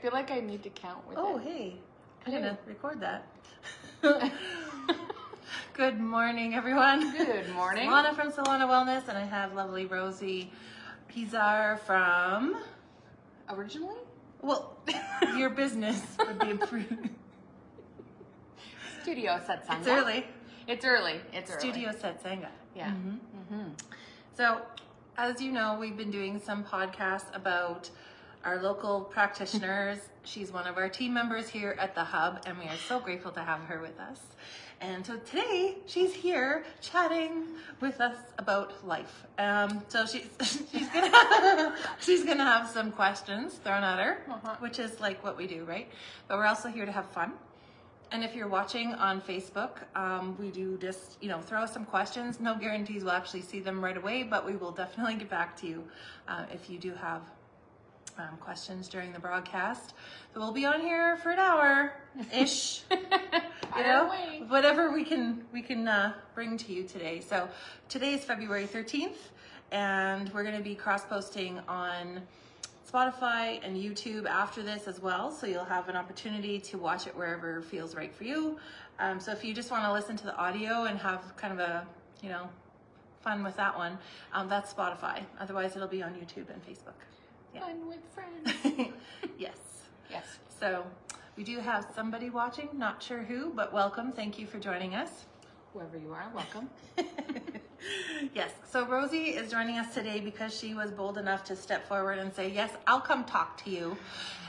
feel like I need to count with Oh, it. hey. I'm going to record that. Good morning, everyone. Good morning. Launa from Solauna Wellness, and I have lovely Rosi Piszar from... Originally? Well, your business would be approved. Studio Satsanga. It's early. It's early. It's Studio early. Satsanga. Yeah. So, as you know, we've been doing some podcasts about our local practitioners. She's one of our team members here at the Hub, and we are so grateful to have her with us. And so today, she's here chatting with us about life. So she's gonna have some questions thrown at her, which is like what we do, right? But we're also here to have fun. And if you're watching on Facebook, we do just, throw some questions. No guarantees we'll actually see them right away, but we will definitely get back to you if you do have questions during the broadcast. So we'll be on here for an hour-ish, whatever we can bring to you today. So today is February 13th, and we're going to be cross-posting on Spotify and YouTube after this as well, so you'll have an opportunity to watch it wherever feels right for you. So if you just want to listen to the audio and have kind of a, fun with that one, that's Spotify. Otherwise, it'll be on YouTube and Facebook. Yeah. Fun with friends. Yes. Yes. So we do have somebody watching, not sure who, but welcome. Thank you for joining us. Whoever you are, welcome. Yes, so Rosi is joining us today because she was bold enough to step forward and say, yes, I'll come talk to you.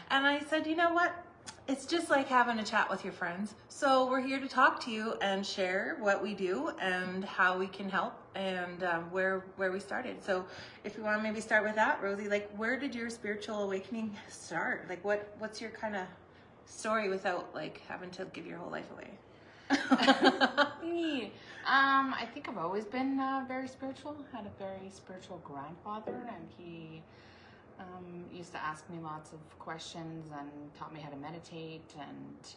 And I said, you know what? It's just like having a chat with your friends. So we're here to talk to you and share what we do and how we can help and where we started. So if you want to maybe start with that, Rosi, like where did your spiritual awakening start? Like what's your kind of story without like having to give your whole life away? I think I've always been very spiritual. Had a very spiritual grandfather, and he used to ask me lots of questions and taught me how to meditate, and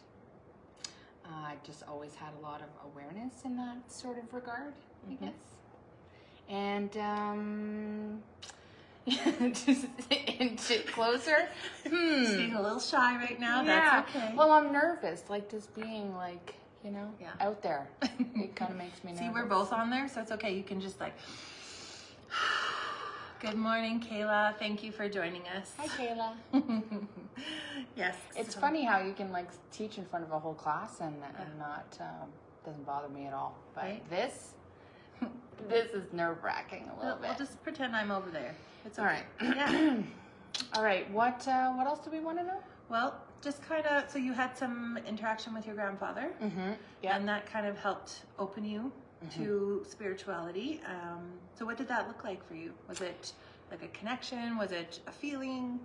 I just always had a lot of awareness in that sort of regard, I guess. And just inch it closer. She's being a little shy right now. Yeah. That's okay. Well, I'm nervous, like just being like, out there. It kind of makes me nervous. See, we're both on there, so it's okay. You can just like, good morning, Kayla. Thank you for joining us. Hi, Kayla. Yes. It's funny how you can like teach in front of a whole class and not, doesn't bother me at all. But right? This is nerve-wracking a little bit. We'll just pretend I'm over there. It's all right. Yeah. All right. What else do we want to know? Well, just kind of, so you had some interaction with your grandfather, Yeah. and that kind of helped open you to spirituality. So what did that look like for you? Was it like a connection? Was it a feeling?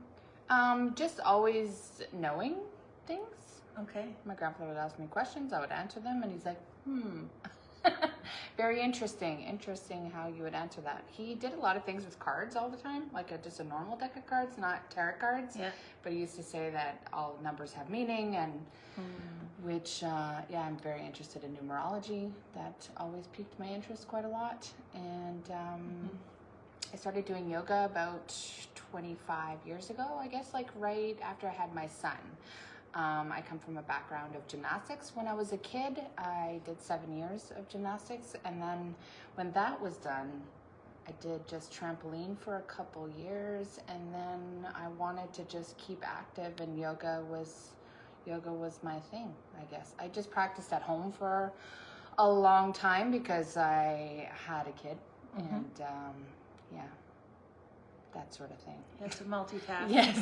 Just always knowing things. Okay. My grandfather would ask me questions, I would answer them, and he's like, Very interesting how you would answer that. He did a lot of things with cards all the time, like just a normal deck of cards, not tarot cards. Yeah. But he used to say that all numbers have meaning, and which, I'm very interested in numerology. That always piqued my interest quite a lot. And I started doing yoga about 25 years ago, I guess, like right after I had my son. I come from a background of gymnastics. When I was a kid, I did 7 years of gymnastics, and then when that was done, I did just trampoline for a couple years, and then I wanted to just keep active, and yoga was my thing, I guess. I just practiced at home for a long time because I had a kid, and that sort of thing. You have to multitask. Yes.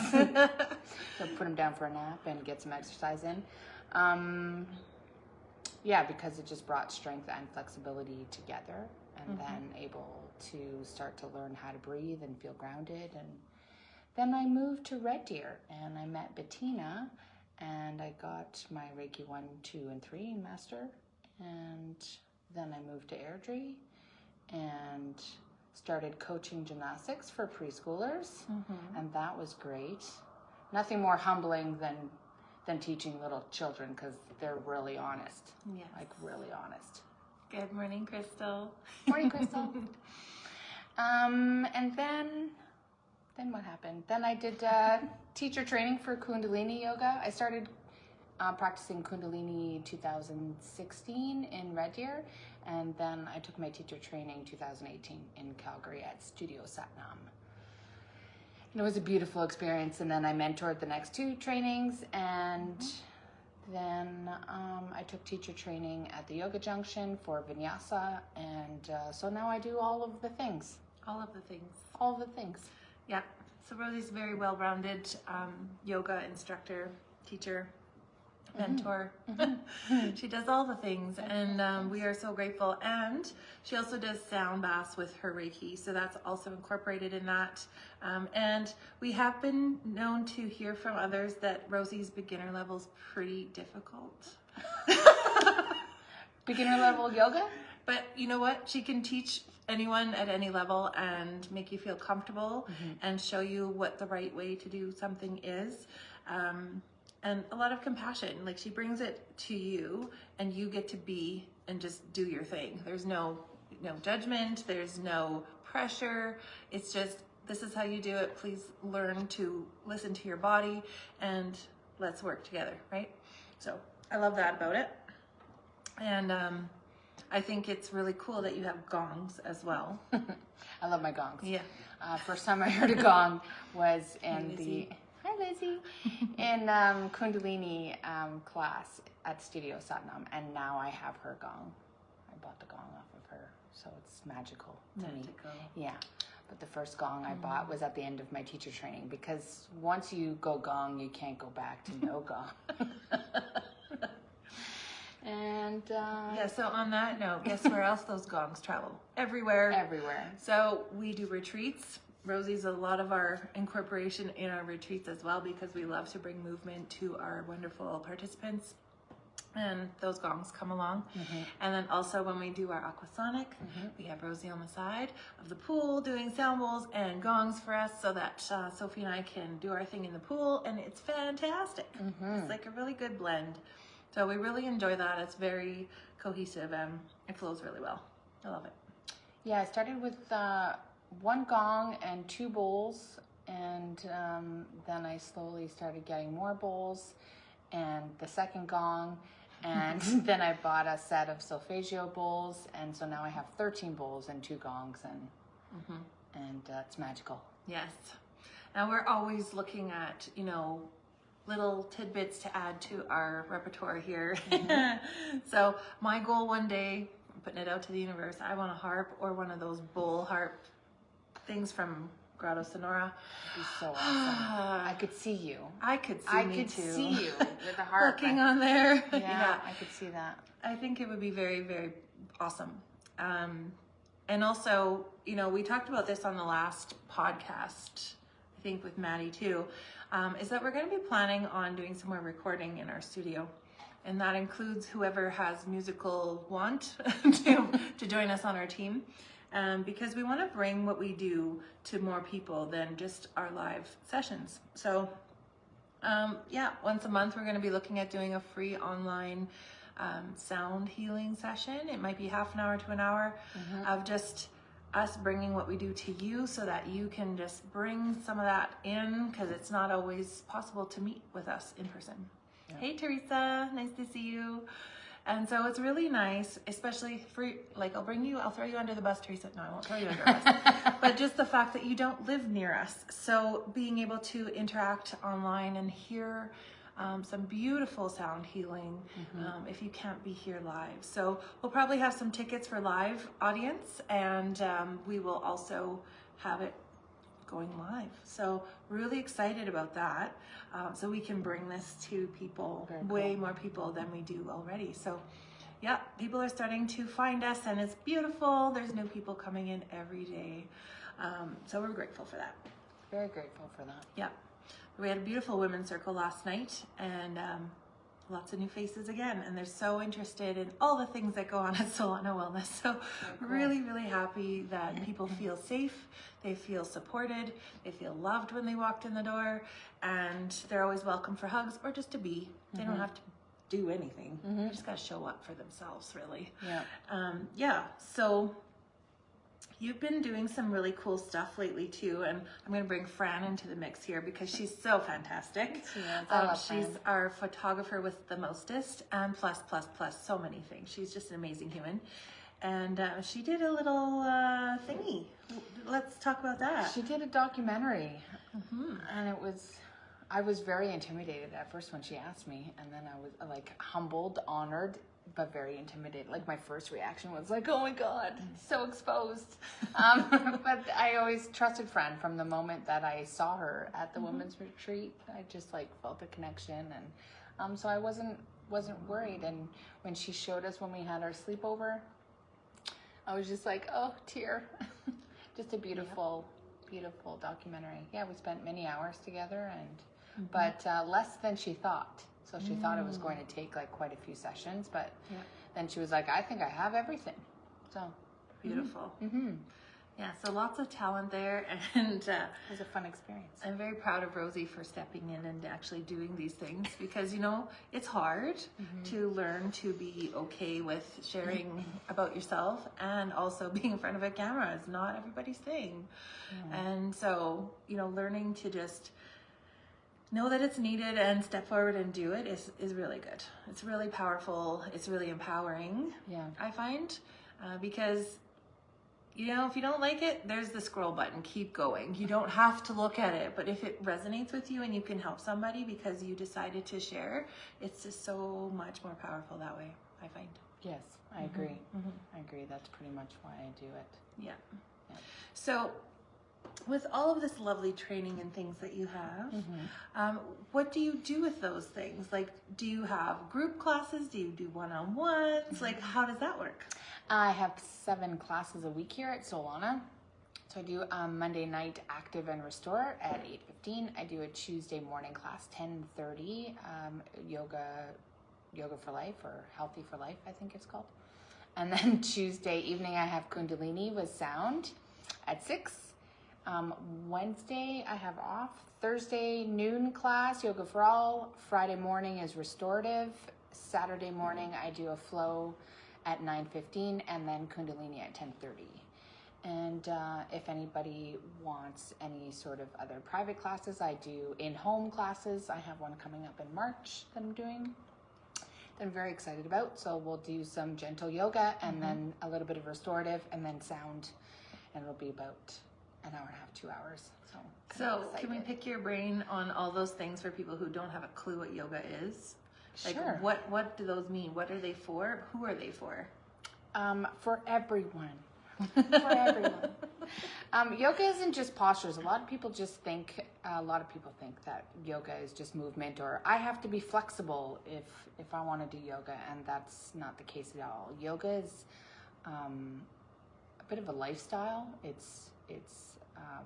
So put him down for a nap and get some exercise in. Because it just brought strength and flexibility together, and then able to start to learn how to breathe and feel grounded. And then I moved to Red Deer, and I met Bettina, and I got my Reiki 1, 2, and 3 master. And then I moved to Airdrie and started coaching gymnastics for preschoolers, and that was great. Nothing more humbling than teaching little children, because they're really honest. Yeah. Like really honest. Good morning, Crystal. Morning, Crystal. And then then what happened? Then I did teacher training for Kundalini yoga. I started practicing Kundalini 2016 in Red Deer, and then I took my teacher training 2018 in Calgary at Studio Satsanga. And it was a beautiful experience, and then I mentored the next 2 trainings, and then I took teacher training at the Yoga Junction for Vinyasa, and so now I do all of the things. All of the things. All of the things. Yeah. So Rosie's very well-rounded yoga instructor, teacher, mentor. She does all the things, and we are so grateful. And she also does sound baths with her Reiki, so that's also incorporated in that. And we have been known to hear from others that Rosie's beginner level's pretty difficult. Beginner level yoga? But you know what? She can teach anyone at any level and make you feel comfortable and show you what the right way to do something is. And a lot of compassion. Like, she brings it to you and you get to be and just do your thing. There's no judgment. There's no pressure. It's just, this is how you do it. Please learn to listen to your body and let's work together, right? So I love that about it. And I think it's really cool that you have gongs as well. I love my gongs. Yeah. First time I heard a gong was in Hi Lizzie, in Kundalini class at Studio Satsanga, and now I have her gong. I bought the gong off of her, so it's magical to me. Yeah. But the first gong I bought was at the end of my teacher training, because once you go gong, you can't go back to no gong. And yeah, so on that note, guess where else those gongs travel? Everywhere. Everywhere. So we do retreats. Rosie's a lot of our incorporation in our retreats as well, because we love to bring movement to our wonderful participants. And those gongs come along. And then also when we do our aquasonic, we have Rosie on the side of the pool doing sound bowls and gongs for us, so that Sophie and I can do our thing in the pool, and it's fantastic. It's like a really good blend. So we really enjoy that. It's very cohesive and it flows really well. I love it. Yeah, I started with 1 gong and 2 bowls, and then I slowly started getting more bowls and the second gong, and then I bought a set of solfeggio bowls, and so now I have 13 bowls and 2 gongs, and it's magical. Yes. And we're always looking at, little tidbits to add to our repertoire here. So my goal one day, I'm putting it out to the universe, I want a harp or one of those bowl harp things from Grotto Sonora. It'd be so awesome. I could see you. I could see you with a harp. Looking on there. Yeah, I could see that. I think it would be very, very awesome. And also, we talked about this on the last podcast, I think with Maddie too, is that we're going to be planning on doing some more recording in our studio. And that includes whoever has musical want to join us on our team. Because we want to bring what we do to more people than just our live sessions. So once a month we're going to be looking at doing a free online sound healing session. It might be half an hour to an hour of just us bringing what we do to you, so that you can just bring some of that in, because it's not always possible to meet with us in person. Yeah. Hey Teresa, nice to see you. And so it's really nice, especially for, I'll throw you under the bus, Teresa. No, I won't throw you under the bus. But just the fact that you don't live near us. So being able to interact online and hear some beautiful sound healing if you can't be here live. So we'll probably have some tickets for live audience, and we will also have it going live. So really excited about that. So we can bring this to people, way more people than we do already. So yeah, people are starting to find us, and it's beautiful. There's new people coming in every day. So we're grateful for that. Very grateful for that. Yeah. We had a beautiful women's circle last night, and lots of new faces again, and they're so interested in all the things that go on at Solauna Wellness. So really, really happy that people feel safe, they feel supported, they feel loved when they walked in the door, and they're always welcome for hugs or just to be. They don't have to do anything. They just got to show up for themselves, really. Yeah. So You've been doing some really cool stuff lately too, and I'm going to bring Fran into the mix here because she's so fantastic. She is. I love She's Fran. our photographer with the mostest, and plus, so many things. She's just an amazing human. And she did a little thingy. Let's talk about that. She did a documentary, and I was very intimidated at first when she asked me, and then I was like humbled, honored, but very intimidated. Like my first reaction was like, "Oh my God, so exposed." But I always trusted Fran from the moment that I saw her at the women's retreat. I just like felt a connection, and so I wasn't worried. And when she showed us when we had our sleepover, I was just like, "Oh, tear." Just a beautiful, beautiful documentary. Yeah, we spent many hours together, and but less than she thought. So she thought it was going to take like quite a few sessions, but then she was like, "I think I have everything." So beautiful. Yeah, so lots of talent there, and it was a fun experience. I'm very proud of Rosie for stepping in and actually doing these things because, you know, it's hard to learn to be okay with sharing about yourself, and also being in front of a camera is not everybody's thing. And so, you know, learning to just know that it's needed and step forward and do it is really good. It's really powerful. It's really empowering, I find, because, you know, if you don't like it, there's the scroll button. Keep going. You don't have to look at it. But if it resonates with you and you can help somebody because you decided to share, it's just so much more powerful that way, I find. Yes, I agree. I agree. That's pretty much why I do it. Yeah. So with all of this lovely training and things that you have, what do you do with those things? Like, do you have group classes? Do you do one-on-ones? Like, how does that work? I have 7 classes a week here at Solauna. So I do Monday night Active and Restore at 8:15. I do a Tuesday morning class, 10:30, yoga for life, or healthy for life, I think it's called. And then Tuesday evening I have Kundalini with sound at 6. Wednesday I have off. Thursday noon class, yoga for all. Friday morning is restorative. Saturday morning I do a flow at 9:15, and then Kundalini at 10:30. And if anybody wants any sort of other private classes, I do in-home classes. I have one coming up in March that I'm doing, that I'm very excited about. So we'll do some gentle yoga, and then a little bit of restorative, and then sound, and it'll be about an hour and a half, 2 hours. So can we pick your brain on all those things for people who don't have a clue what yoga is? Like, sure. What do those mean? What are they for? Who are they for? For everyone. For everyone. Yoga isn't just postures. A lot of people think that yoga is just movement, or I have to be flexible if I want to do yoga, and that's not the case at all. Yoga is a bit of a lifestyle. It's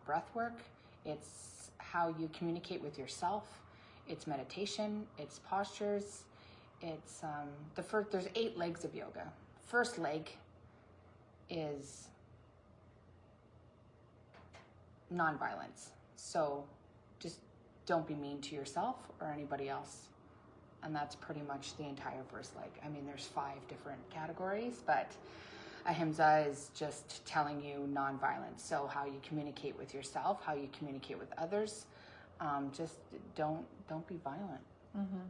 breath work. It's how you communicate with yourself. It's meditation. It's postures. It's there's 8 legs of yoga. First leg is non-violence. So just don't be mean to yourself or anybody else. And that's pretty much the entire first leg. I mean, there's 5 different categories, but ahimsa is just telling you non-violence. So how you communicate with yourself, how you communicate with others. Just don't be violent.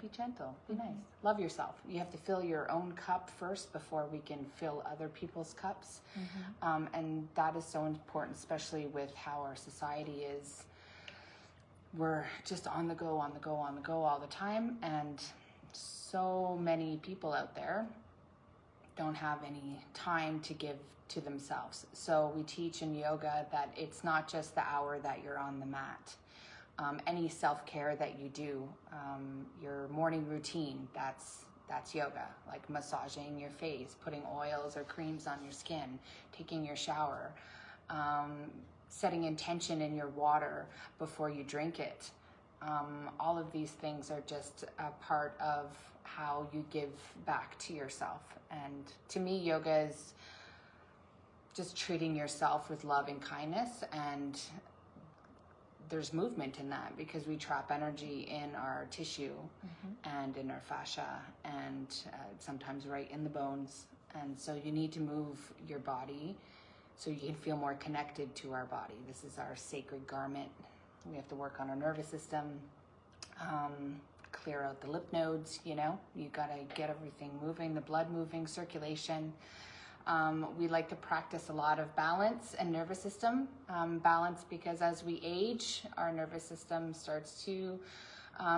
Be gentle, be nice, love yourself. You have to fill your own cup first before we can fill other people's cups. And that is so important, especially with how our society is. We're just on the go all the time, and so many people out there don't have any time to give to themselves. So we teach in yoga that it's not just the hour that you're on the mat. Any self-care that you do, your morning routine, that's yoga, like massaging your face, putting oils or creams on your skin, taking your shower, setting intention in your water before you drink it. All of these things are just a part of how you give back to yourself. And to me, yoga is just treating yourself with love and kindness, and there's movement in that because we trap energy in our tissue and in our fascia, and sometimes right in the bones. And so you need to move your body so you can feel more connected to our body. This is our sacred garment. We have to work on our nervous system, clear out the lymph nodes, you know. You got to get everything moving, the blood moving, circulation. We like to practice a lot of balance and nervous system. Balance because as we age, our nervous system starts to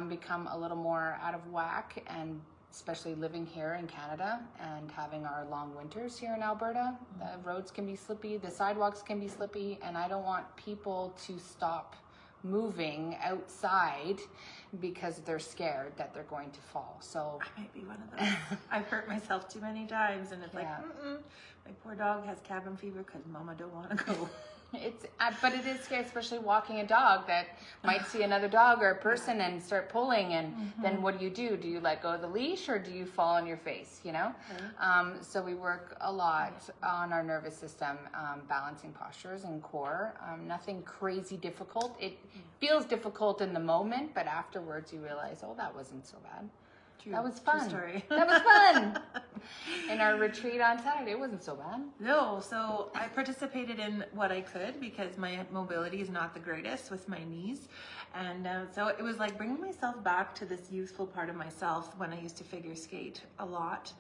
become a little more out of whack, and especially living here in Canada and having our long winters here in Alberta. The roads can be slippy, the sidewalks can be slippy, and I don't want people to stop moving outside because they're scared that they're going to fall. So I might be one of those. I've hurt myself too many times, and it's like, my poor dog has cabin fever because mama don't want to go. But it is scary, especially walking a dog that might see another dog or a person and start pulling, and then what do? Do you let go of the leash, or do you fall on your face, you know? So we work a lot on our nervous system, balancing postures and core. Nothing crazy difficult. It feels difficult in the moment, but afterwards you realize, oh, that wasn't so bad. That was fun. Story. That was fun. In our retreat on Saturday, it wasn't so bad. No, so I participated in what I could because my mobility is not the greatest with my knees. And so it was like bringing myself back to this youthful part of myself when I used to figure skate a lot.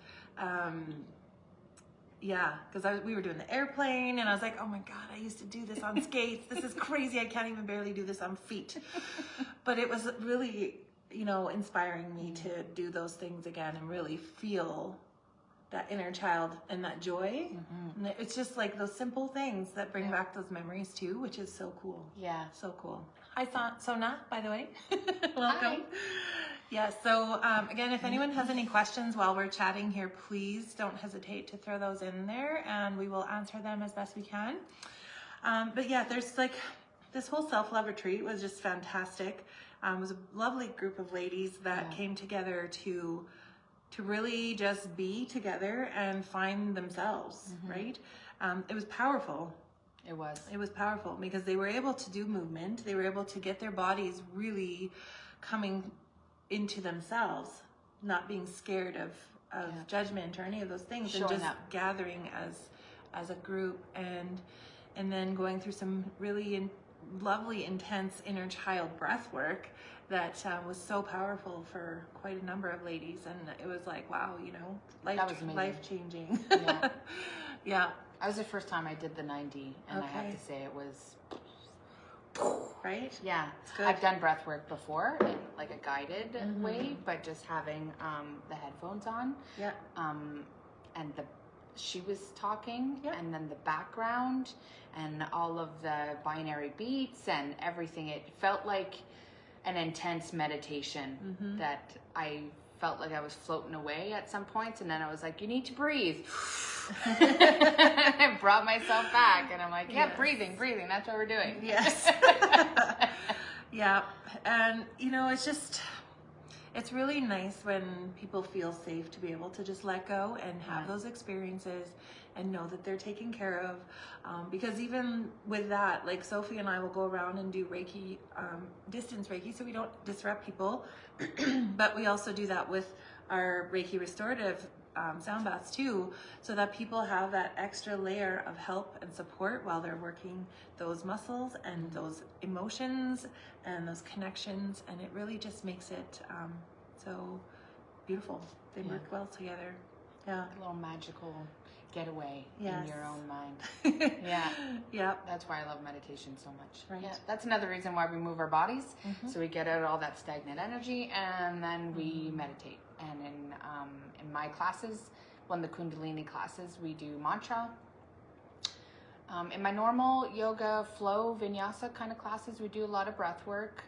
Because we were doing the airplane, and I was like, oh my God, I used to do this on skates. This is crazy. I can't even barely do this on feet. But it was really, you know, inspiring me to do those things again and really feel that inner child and that joy. And it's just like those simple things that bring back those memories too, which is so cool. Yeah. So cool. Hi, Sona, by the way. Welcome. Hi. Yeah, so again, if anyone has any questions while we're chatting here, please don't hesitate to throw those in there and we will answer them as best we can. But yeah, there's like, this whole self-love retreat was just fantastic. It was a lovely group of ladies that came together to really just be together and find themselves, right? It was powerful. It was powerful because they were able to do movement. They were able to get their bodies really coming into themselves, not being scared of judgment or any of those things, and just gathering as a group and then going through some really lovely, intense inner child breath work that was so powerful for quite a number of ladies. And it was like, wow, you know, life-changing. Yeah. Yeah. That was the first time I did the 90, and I have to say it was... Right? Yeah. It's good. I've done breath work before in like a guided way, but just having the headphones on. Yeah. And she was talking, and then the background and all of the binary beats and everything. It felt like an intense meditation that I felt like I was floating away at some points, and then I was like, you need to breathe. I brought myself back, and I'm like, breathing, that's what we're doing. Yes. Yeah. And you know, it's really nice when people feel safe to be able to just let go and have those experiences and know that they're taken care of. Because even with that, like Sophie and I will go around and do Reiki, distance Reiki, so we don't disrupt people. But we also do that with our Reiki restorative sound baths too, so that people have that extra layer of help and support while they're working those muscles and those emotions and those connections, and it really just makes it so beautiful. They work well together. Yeah. A little magical getaway in your own mind. Yeah. That's why I love meditation so much. Right. Yeah. That's another reason why we move our bodies, so we get out all that stagnant energy, and then we meditate. And in my classes, in the Kundalini classes, we do mantra. In my normal yoga flow vinyasa kind of classes, we do a lot of breath work.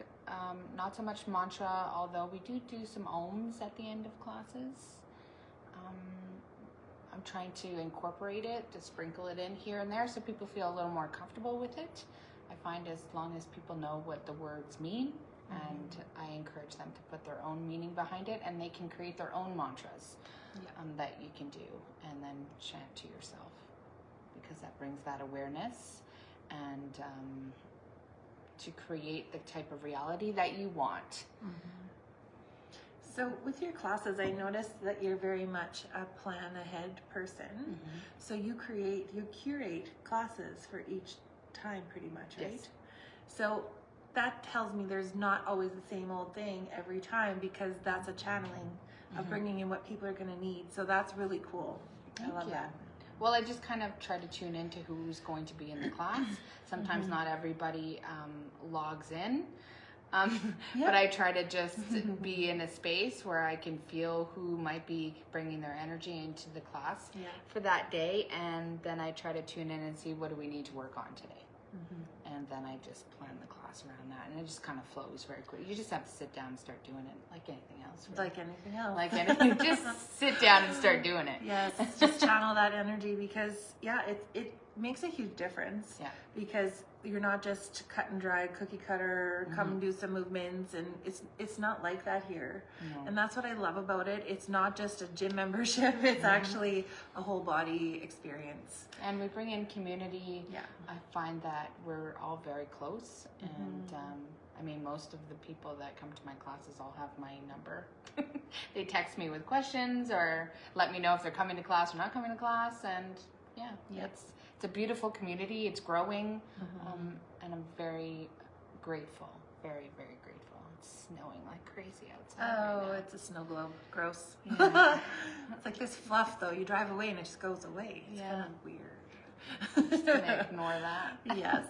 Not so much mantra, although we do some ohms at the end of classes. I'm trying to incorporate it, to sprinkle it in here and there so people feel a little more comfortable with it. I find as long as people know what the words mean, and I encourage them to put their own meaning behind it, and they can create their own mantras that you can do and then chant to yourself, because that brings that awareness and to create the type of reality that you want. So with your classes, I noticed that you're very much a plan ahead person. Mm-hmm. So you curate classes for each time pretty much, right? Yes. So that tells me there's not always the same old thing every time, because that's a channeling of bringing in what people are going to need. So that's really cool. I love that. Well, I just kind of try to tune into who's going to be in the class. Sometimes not everybody logs in. But I try to just be in a space where I can feel who might be bringing their energy into the class for that day. And then I try to tune in and see what do we need to work on today. And then I just plan the class around that, and it just kind of flows very quickly. You just have to sit down and start doing it like anything else. Really. Like anything else. Like anything. Just sit down and start doing it. Yes, just channel that energy, because it makes a huge difference. Yeah. Because you're not just cut and dry, cookie cutter, come and do some movements, and it's not like that here. No. And that's what I love about it. It's not just a gym membership, it's actually a whole body experience. And we bring in community. Yeah. I find that we're all very close, and I mean, most of the people that come to my classes all have my number. They text me with questions or let me know if they're coming to class or not coming to class, and it's a beautiful community. It's growing, and I'm very grateful. Very, very grateful. It's snowing like crazy outside. Oh, right, it's a snow globe. Gross. Yeah. It's like this fluff, though. You drive away and it just goes away. It's kind of weird. Just gonna ignore that. Yes.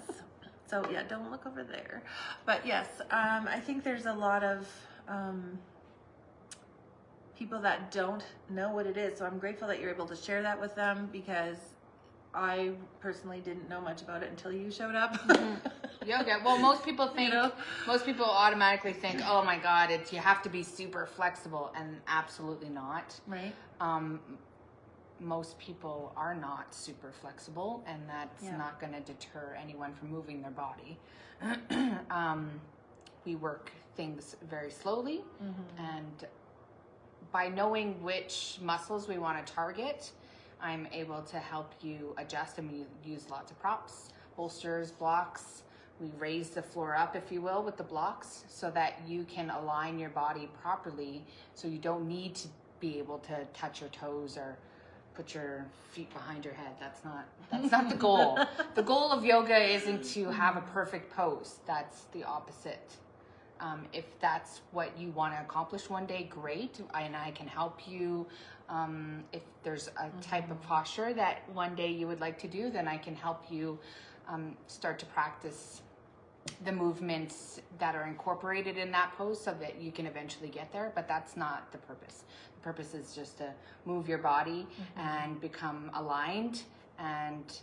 So yeah, don't look over there. But yes, I think there's a lot of people that don't know what it is. So I'm grateful that you're able to share that with them, because I personally didn't know much about it until you showed up. Yoga. Well, most people automatically think, oh my God, you have to be super flexible, and absolutely not. Right. Most people are not super flexible, and that's not going to deter anyone from moving their body. We work things very slowly, and by knowing which muscles we want to target, I'm able to help you adjust, and we use lots of props, bolsters, blocks. We raise the floor up, if you will, with the blocks, so that you can align your body properly, so you don't need to be able to touch your toes or put your feet behind your head. That's not the goal. The goal of yoga isn't to have a perfect pose. That's the opposite. If that's what you want to accomplish one day, great, and I can help you. If there's a type of posture that one day you would like to do, then I can help you start to practice the movements that are incorporated in that pose, so that you can eventually get there. But that's not the purpose. The purpose is just to move your body and become aligned, and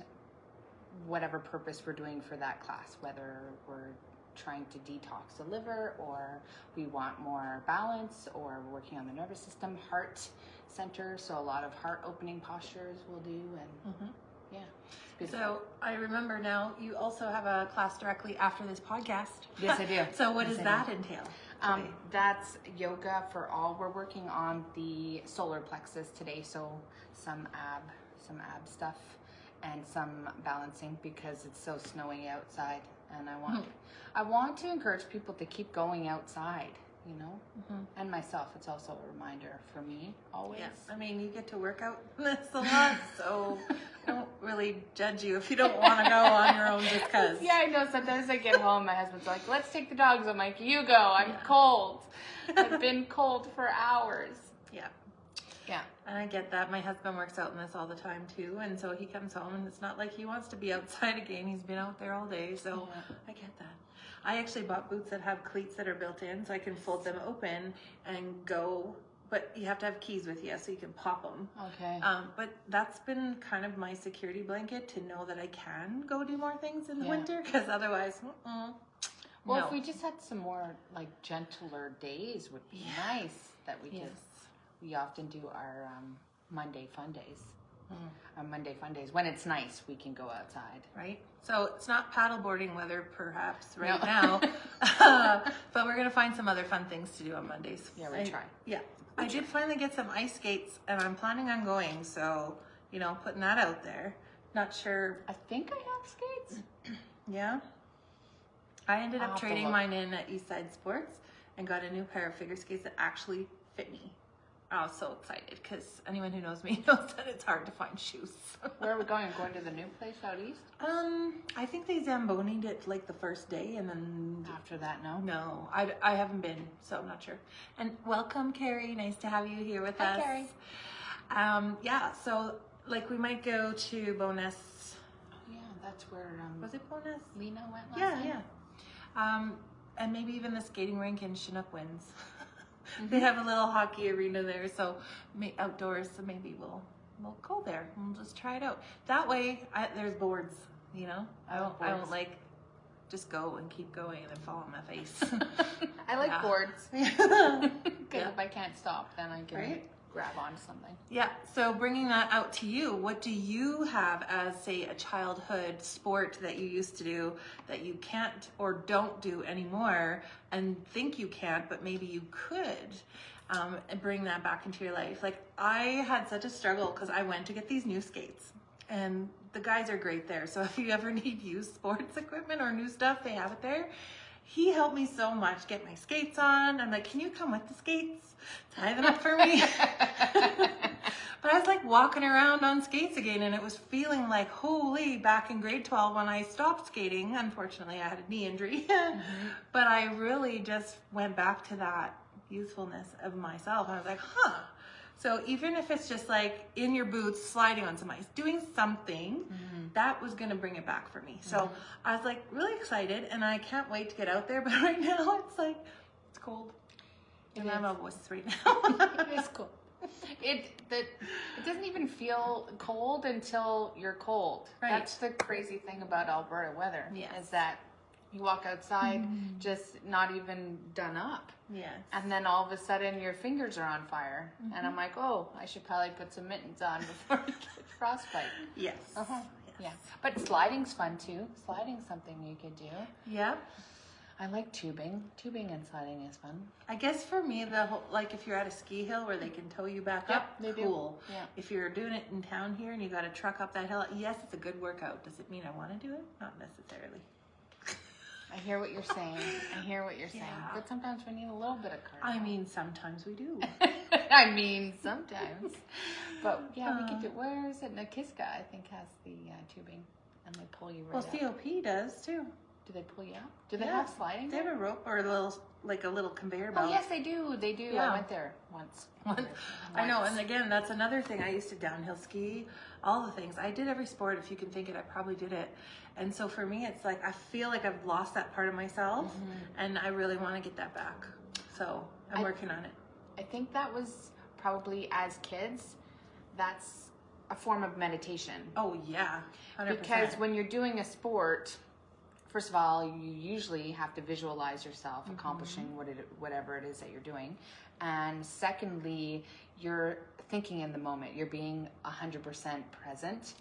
whatever purpose we're doing for that class, whether we're trying to detox the liver, or we want more balance, or we're working on the nervous system, heart center, so a lot of heart opening postures we'll do, and so I remember now you also have a class directly after this podcast. Yes, I do. So what does that entail? That's yoga for all. We're working on the solar plexus today, so some ab stuff, and some balancing, because it's so snowy outside, and I want to encourage people to keep going outside, you know, and myself. It's also a reminder for me always. Yes, I mean, you get to work out this a lot, so I don't really judge you if you don't want to go on your own just because. Yeah, I know. Sometimes I get home, my husband's like, let's take the dogs. I'm like, you go. I'm cold. I've been cold for hours. Yeah. Yeah. And I get that. My husband works out in this all the time too, and so he comes home and it's not like he wants to be outside again. He's been out there all day, so I get that. I actually bought boots that have cleats that are built in, so I can fold them open and go, but you have to have keys with you so you can pop them. Okay. But that's been kind of my security blanket, to know that I can go do more things in the winter, because otherwise, well, if we just had some more like gentler days would be nice, that we could. We often do our Monday fun days. Our Monday fun days. When it's nice, we can go outside. Right? So it's not paddleboarding weather perhaps now, but we're going to find some other fun things to do on Mondays. Yeah, we'll try. Yeah. I did finally get some ice skates, and I'm planning on going, so, you know, putting that out there. Not sure. I think I have skates. Yeah. I ended up trading mine in at Eastside Sports and got a new pair of figure skates that actually fit me. I was so excited because anyone who knows me knows that it's hard to find shoes. Where are we going? Going to the new place out east? I think they Zambonied it like the first day, and then After that, no? no, I haven't been, so I'm not sure. And welcome, Carrie. Nice to have you here with us. Carrie. Yeah, so like we might go to Bonus. Oh, yeah, that's where Was it Bonus? Lena went last time? Yeah. And maybe even the skating rink in Chinook Winds. They have a little hockey arena there, so outdoors. So maybe we'll go there and we'll just try it out. That way, there's boards. You know, I don't like just go and keep going and then fall on my face. I like boards. Yeah. Because if I can't stop, then I can grab onto something. Yeah. So bringing that out to you, what do you have as, say, a childhood sport that you used to do that you can't or don't do anymore and think you can't, but maybe you could, and bring that back into your life? Like, I had such a struggle because I went to get these new skates, and the guys are great there. So if you ever need used sports equipment or new stuff, they have it there. He helped me so much get my skates on. I'm like, can you come with the skates? Tie them up for me. But I was like walking around on skates again, and it was feeling like, holy, back in grade 12 when I stopped skating, unfortunately I had a knee injury. But I really just went back to that youthfulness of myself. I was like, huh. So even if it's just like in your boots, sliding on some ice, doing something, that was going to bring it back for me. So I was like really excited, and I can't wait to get out there. But right now it's like, it's cold. And I'm a wuss right now. It is cool. It doesn't even feel cold until you're cold. Right. That's the crazy thing about Alberta weather. Yes. Is that you walk outside just not even done up. Yes. And then all of a sudden your fingers are on fire. And I'm like, oh, I should probably put some mittens on before I get frostbite. Yes. Yes. Yeah. But sliding's fun too. Sliding's something you could do. Yeah. I like tubing. Tubing and sliding is fun. I guess for me, the whole, like if you're at a ski hill where they can tow you back up, they do. cool. Yeah. If you're doing it in town here and you got to truck up that hill, yes, it's a good workout. Does it mean I want to do it? Not necessarily. I hear what you're saying. Yeah. But sometimes we need a little bit of cardio. I mean, sometimes we do. I mean, sometimes. But yeah, we could do. Where is it? Nakiska, I think, has the tubing, and they pull you right Well, up. COP does too. Do they pull you up? Do they have sliding? They have a rope or a little conveyor belt. Oh yes, they do. They do. Yeah. I went there once. I know, and again, that's another thing. I used to downhill ski, all the things. I did every sport. If you can think it, I probably did it. And so for me, it's like I feel like I've lost that part of myself, and I really want to get that back. So I'm working on it. I think that was probably as kids, that's a form of meditation. Oh yeah, 100%. Because when you're doing a sport, first of all, you usually have to visualize yourself accomplishing whatever it is that you're doing. And secondly, you're thinking in the moment. You're being 100% present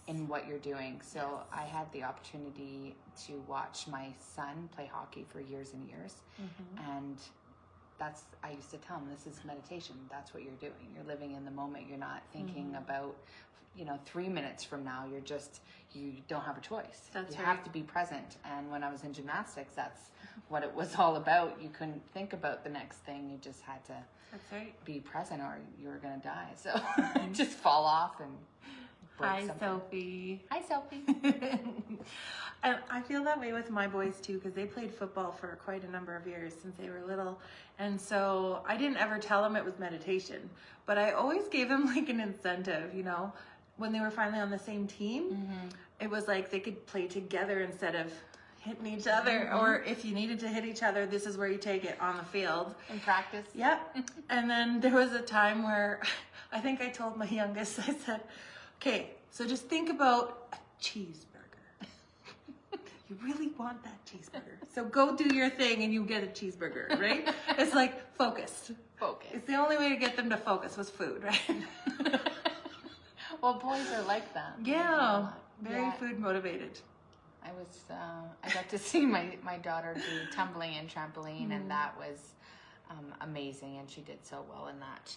in what you're doing. So I had the opportunity to watch my son play hockey for years and years. And I used to tell him, this is meditation. That's what you're doing. You're living in the moment. You're not thinking about 3 minutes from now. You don't have a choice. You have to be present. And when I was in gymnastics, that's what it was all about. You couldn't think about the next thing. You just had to be present, or you were going to die. So just fall off and break something. Sophie. Hi, Sophie. And I feel that way with my boys too, because they played football for quite a number of years since they were little. And so I didn't ever tell them it was meditation, but I always gave them like an incentive, when they were finally on the same team. It was like they could play together instead of hitting each other, or if you needed to hit each other, this is where you take it on the field. In practice? Yep. And then there was a time where I think I told my youngest, I said, okay, so just think about a cheeseburger. You really want that cheeseburger. So go do your thing and you get a cheeseburger, right? It's like focused. Focus. It's the only way to get them to focus was food, right? Well, boys are like that. Yeah. Very food motivated. I got to see my daughter do tumbling and trampoline, and that was amazing, and she did so well in that.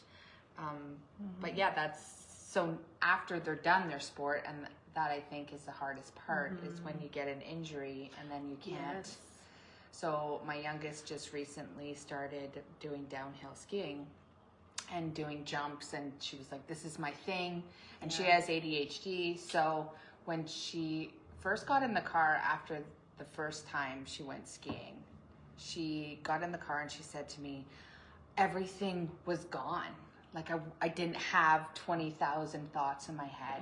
But yeah, that's so after they're done their sport, and that I think is the hardest part is when you get an injury and then you can't. So my youngest just recently started doing downhill skiing, and doing jumps, and she was like, this is my thing. And she has ADHD, so when she first got in the car after the first time she went skiing, she got in the car and she said to me, everything was gone. Like I didn't have 20,000 thoughts in my head.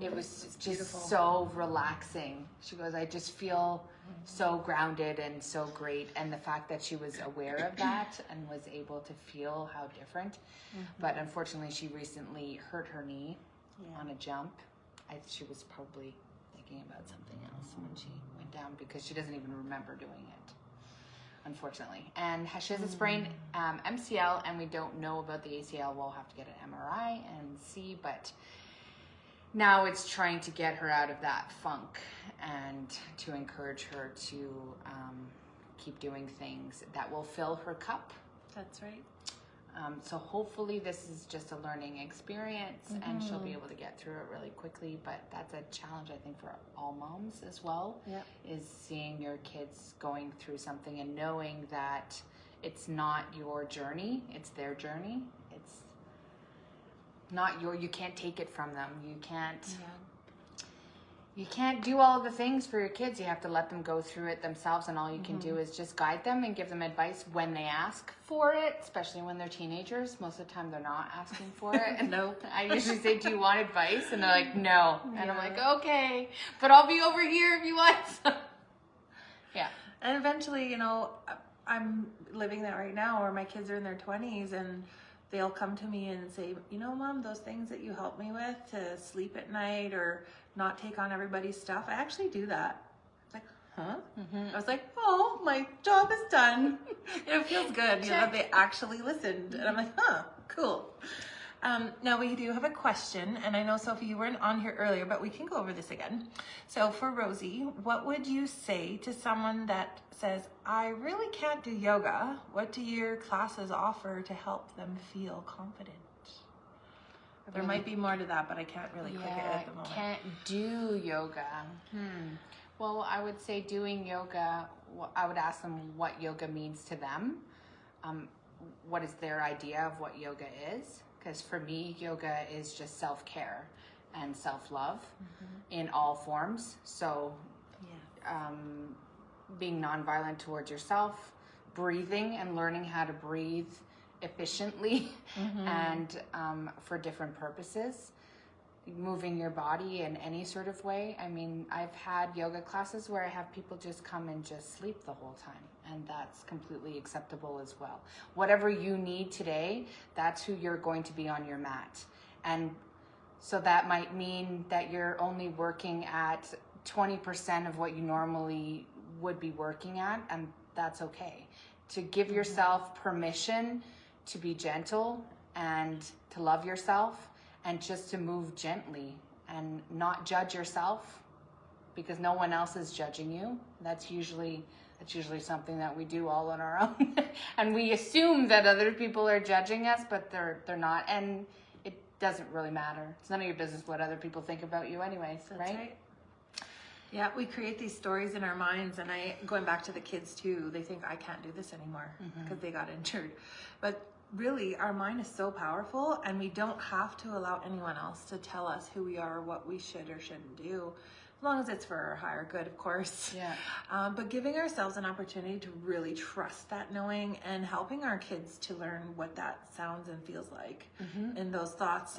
It was just so relaxing. She goes, I just feel so grounded and so great. And the fact that she was aware of that and was able to feel how different. But unfortunately, she recently hurt her knee on a jump. She was probably thinking about something else when she went down, because she doesn't even remember doing it, unfortunately. And she has a sprained MCL, and we don't know about the ACL. We'll have to get an MRI and see, but now it's trying to get her out of that funk and to encourage her to keep doing things that will fill her cup. That's right. So hopefully this is just a learning experience and she'll be able to get through it really quickly. But that's a challenge, I think, for all moms as well, is seeing your kids going through something and knowing that it's not your journey, it's their journey. It's not you can't take it from them. You can't do all the things for your kids. You have to let them go through it themselves, and all you can do is just guide them and give them advice when they ask for it, especially when they're teenagers. Most of the time they're not asking for it. No. I usually say, do you want advice? And they're like, no. And I'm like, okay, but I'll be over here if you want some. Yeah. And eventually, you know, I'm living that right now where my kids are in their 20s and they'll come to me and say, you know, Mom, those things that you help me with to sleep at night or not take on everybody's stuff, I actually do that. It's like, huh? I was like, oh, my job is done. It feels good, you know, they actually listened. And I'm like, huh, cool. Now we do have a question, and I know, Sophie, you weren't on here earlier, but we can go over this again. So for Rosie, what would you say to someone that says, I really can't do yoga? What do your classes offer to help them feel confident? There might be more to that, but I can't really click it at the moment. Can't do yoga. Well, I would say doing yoga, I would ask them what yoga means to them. What is their idea of what yoga is? Because for me, yoga is just self-care and self-love in all forms. So being nonviolent towards yourself, breathing and learning how to breathe efficiently and for different purposes, moving your body in any sort of way. I mean, I've had yoga classes where I have people just come and just sleep the whole time, and that's completely acceptable as well. Whatever you need today, that's who you're going to be on your mat. And so that might mean that you're only working at 20% of what you normally would be working at, and that's okay. To give yourself permission to be gentle and to love yourself and just to move gently and not judge yourself, because no one else is judging you. That's usually something that we do all on our own. And we assume that other people are judging us, but they're not. And it doesn't really matter. It's none of your business what other people think about you anyways, right? Yeah, we create these stories in our minds, and going back to the kids too, they think I can't do this anymore because they got injured. But really, our mind is so powerful, and we don't have to allow anyone else to tell us who we are, what we should or shouldn't do, as long as it's for our higher good, of course. Yeah. But giving ourselves an opportunity to really trust that knowing and helping our kids to learn what that sounds and feels like in those thoughts,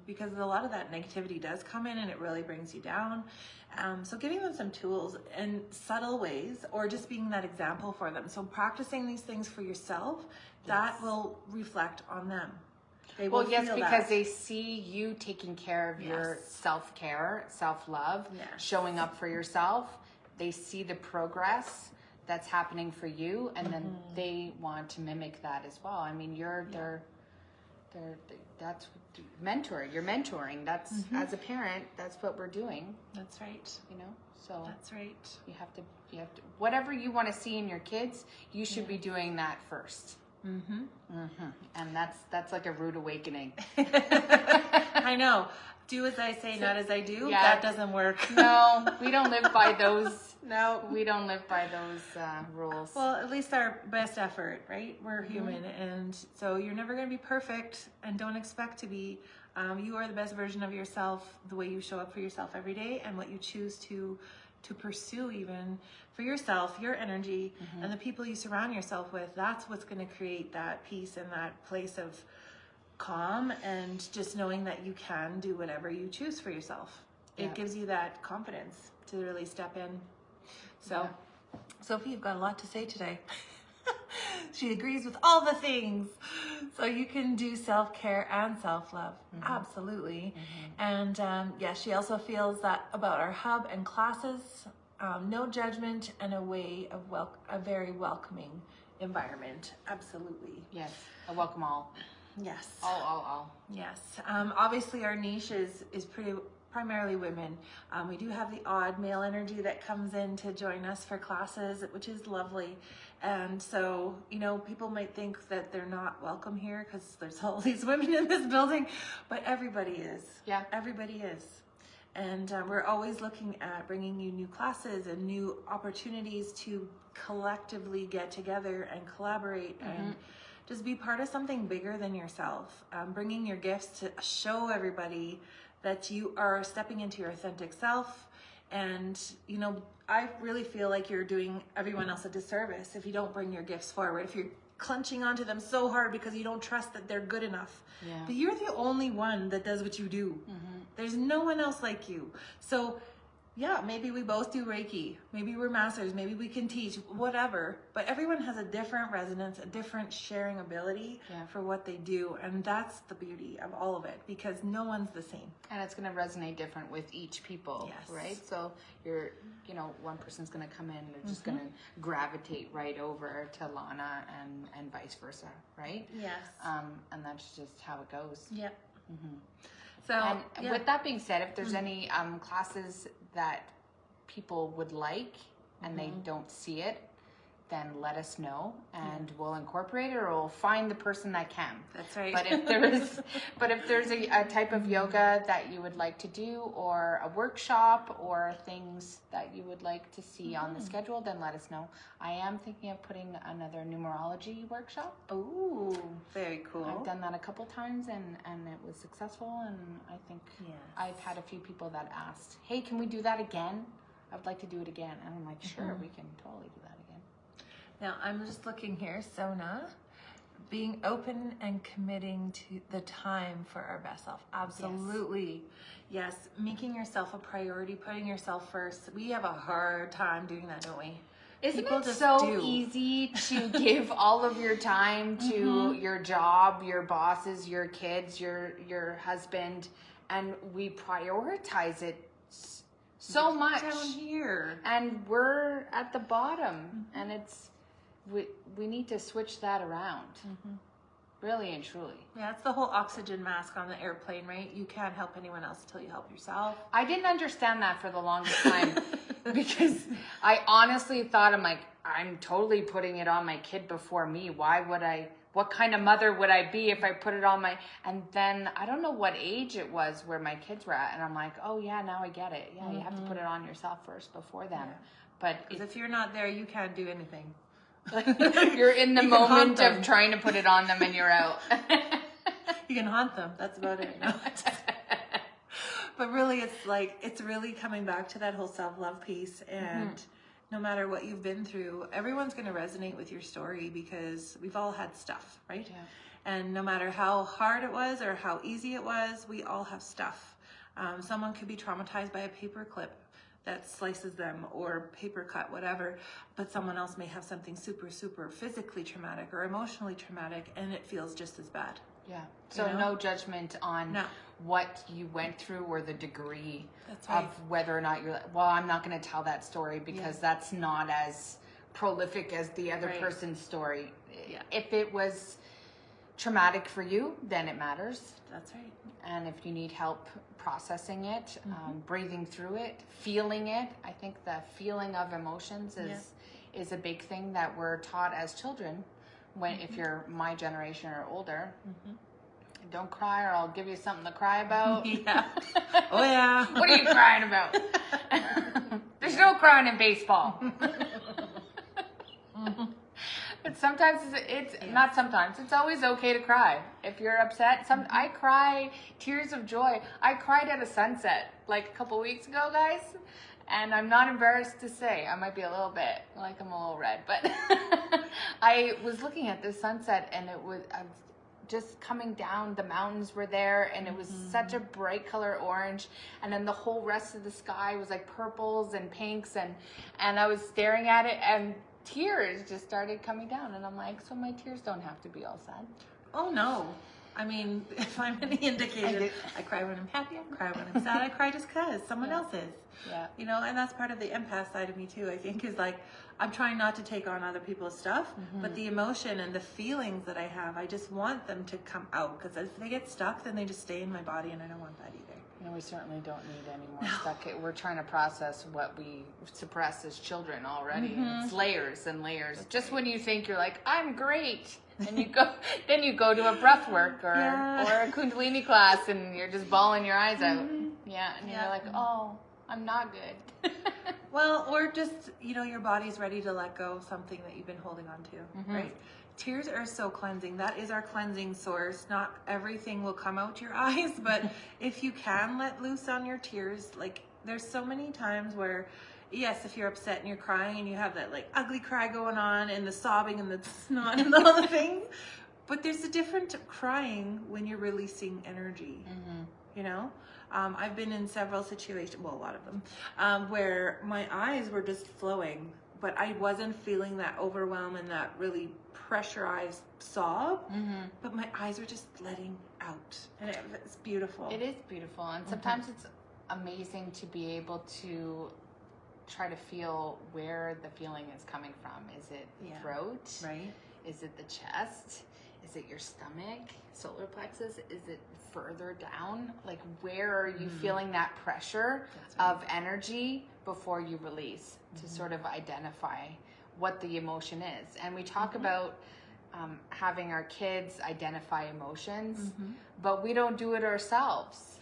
because a lot of that negativity does come in and it really brings you down. So giving them some tools in subtle ways, or just being that example for them. So practicing these things for yourself, that will reflect on them. They will feel because that. they see you taking care of your self-care, self-love, showing up for yourself. They see the progress that's happening for you, and then they want to mimic that as well. I mean, that's mentoring. You're mentoring. That's as a parent, that's what we're doing. That's right. You know, so that's right. You have to whatever you want to see in your kids, you should be doing that first. And that's like a rude awakening. I know. do as I say, not as I do. Yeah. That doesn't work. No, we don't live by those. No. We don't live by those rules. Well, at least our best effort, right? We're human, and so you're never going to be perfect, and don't expect to be. You are the best version of yourself, the way you show up for yourself every day, and what you choose to pursue, even for yourself, your energy, and the people you surround yourself with. That's what's going to create that peace and that place of calm, and just knowing that you can do whatever you choose for yourself. It gives you that confidence to really step in. So, Sophie, you've got a lot to say today. She agrees with all the things. So you can do self-care and self-love. Absolutely. And she also feels that about our hub and classes, no judgment, and a very welcoming environment. Absolutely. Yes, I welcome all. Yes. All. Yes. Obviously our niche is primarily women. We do have the odd male energy that comes in to join us for classes, which is lovely. And so, people might think that they're not welcome here because there's all these women in this building, but everybody is. Yeah. Everybody is. And we're always looking at bringing you new classes and new opportunities to collectively get together and collaborate and just be part of something bigger than yourself. Bringing your gifts to show everybody that you are stepping into your authentic self. And, I really feel like you're doing everyone else a disservice if you don't bring your gifts forward, if you're clenching onto them so hard because you don't trust that they're good enough. Yeah. But you're the only one that does what you do. There's no one else like you. So yeah, maybe we both do Reiki, maybe we're masters, maybe we can teach, whatever, but everyone has a different resonance, a different sharing ability for what they do, and that's the beauty of all of it, because no one's the same. And it's going to resonate different with each people, right? So you're, one person's going to come in, they're just going to gravitate right over to Launa and vice versa, right? Yes. And that's just how it goes. Yep. So, with that being said, if there's any classes that people would like and they don't see it, then let us know and we'll incorporate it, or we'll find the person that can. That's right. But if there's a type of yoga that you would like to do, or a workshop, or things that you would like to see on the schedule, then let us know. I am thinking of putting another numerology workshop. Oh, very cool. I've done that a couple times and it was successful, and I think I've had a few people that asked, hey, can we do that again? I would like to do it again. And I'm like, sure, we can totally do that again. Now, I'm just looking here, Sona, being open and committing to the time for our best self. Absolutely. Yes, making yourself a priority, putting yourself first. We have a hard time doing that, don't we? Isn't it so easy to give all of your time to your job, your bosses, your kids, your husband, and we prioritize it so much down here, and we're at the bottom, and it's we need to switch that around, really and truly. Yeah, it's the whole oxygen mask on the airplane, right? You can't help anyone else until you help yourself. I didn't understand that for the longest time because I honestly thought, I'm totally putting it on my kid before me. Why would I? What kind of mother would I be if I put it on my... And then I don't know what age it was where my kids were at, and I'm like, oh yeah, now I get it. Yeah, you have to put it on yourself first before them. But if you're not there, you can't do anything. You're in the moment of trying to put it on them and you're out. You can haunt them. That's about it. No. But really, it's really coming back to that whole self-love piece. And no matter what you've been through, everyone's going to resonate with your story, because we've all had stuff, right? Yeah. And no matter how hard it was or how easy it was, we all have stuff. Someone could be traumatized by a paper clip that slices them, or paper cut, whatever, but someone else may have something super, super physically traumatic or emotionally traumatic, and it feels just as bad. Yeah. So no judgment on what you went through or the degree of whether or not you're like, well, I'm not going to tell that story because that's not as prolific as the other person's story. Yeah. If it was traumatic for you, then it matters. That's right. And if you need help processing it, breathing through it, feeling it, I think the feeling of emotions is a big thing that we're taught as children. When if you're my generation or older, Don't cry or I'll give you something to cry about. Yeah. Oh, yeah. What are you crying about? There's no crying in baseball. But sometimes not sometimes. It's always okay to cry. If you're upset, I cry tears of joy. I cried at a sunset like a couple weeks ago, guys. And I'm not embarrassed to say, I might be a little bit, like I'm a little red, but I was looking at this sunset and I was just coming down, the mountains were there and it was such a bright color orange, and then the whole rest of the sky was like purples and pinks, and I was staring at it and tears just started coming down, and I'm like, so my tears don't have to be all sad. Oh no. I mean, if I'm any indication, I cry when I'm happy, I cry when I'm sad, I cry just because someone else is. Yeah. You know, and that's part of the empath side of me too, I think, is like, I'm trying not to take on other people's stuff, but the emotion and the feelings that I have, I just want them to come out, because if they get stuck, then they just stay in my body, and I don't want that either. No, we certainly don't need any more stuck. We're trying to process what we suppress as children already. It's layers and layers. Just when you think you're like, I'm great, and then you go to a breath work or a Kundalini class, and you're just bawling your eyes out. Yeah, and you're like, oh, I'm not good. Well, or just, you know, your body's ready to let go of something that you've been holding on to, right? Tears are so cleansing. That is our cleansing source. Not everything will come out your eyes, but if you can let loose on your tears, like there's so many times where, yes, if you're upset and you're crying and you have that like ugly cry going on and the sobbing and the snot and all the things, but there's a different crying when you're releasing energy, you know? I've been in several situations, well, a lot of them, where my eyes were just flowing, but I wasn't feeling that overwhelm and that really pressurized sob, but my eyes were just letting out, and it's beautiful. It is beautiful, and sometimes it's amazing to be able to try to feel where the feeling is coming from. Is it throat? Right. Is it the chest? Is it your stomach, solar plexus? Is it further down? Like, where are you feeling that pressure of energy before you release, to sort of identify what the emotion is? And we talk about having our kids identify emotions, but we don't do it ourselves.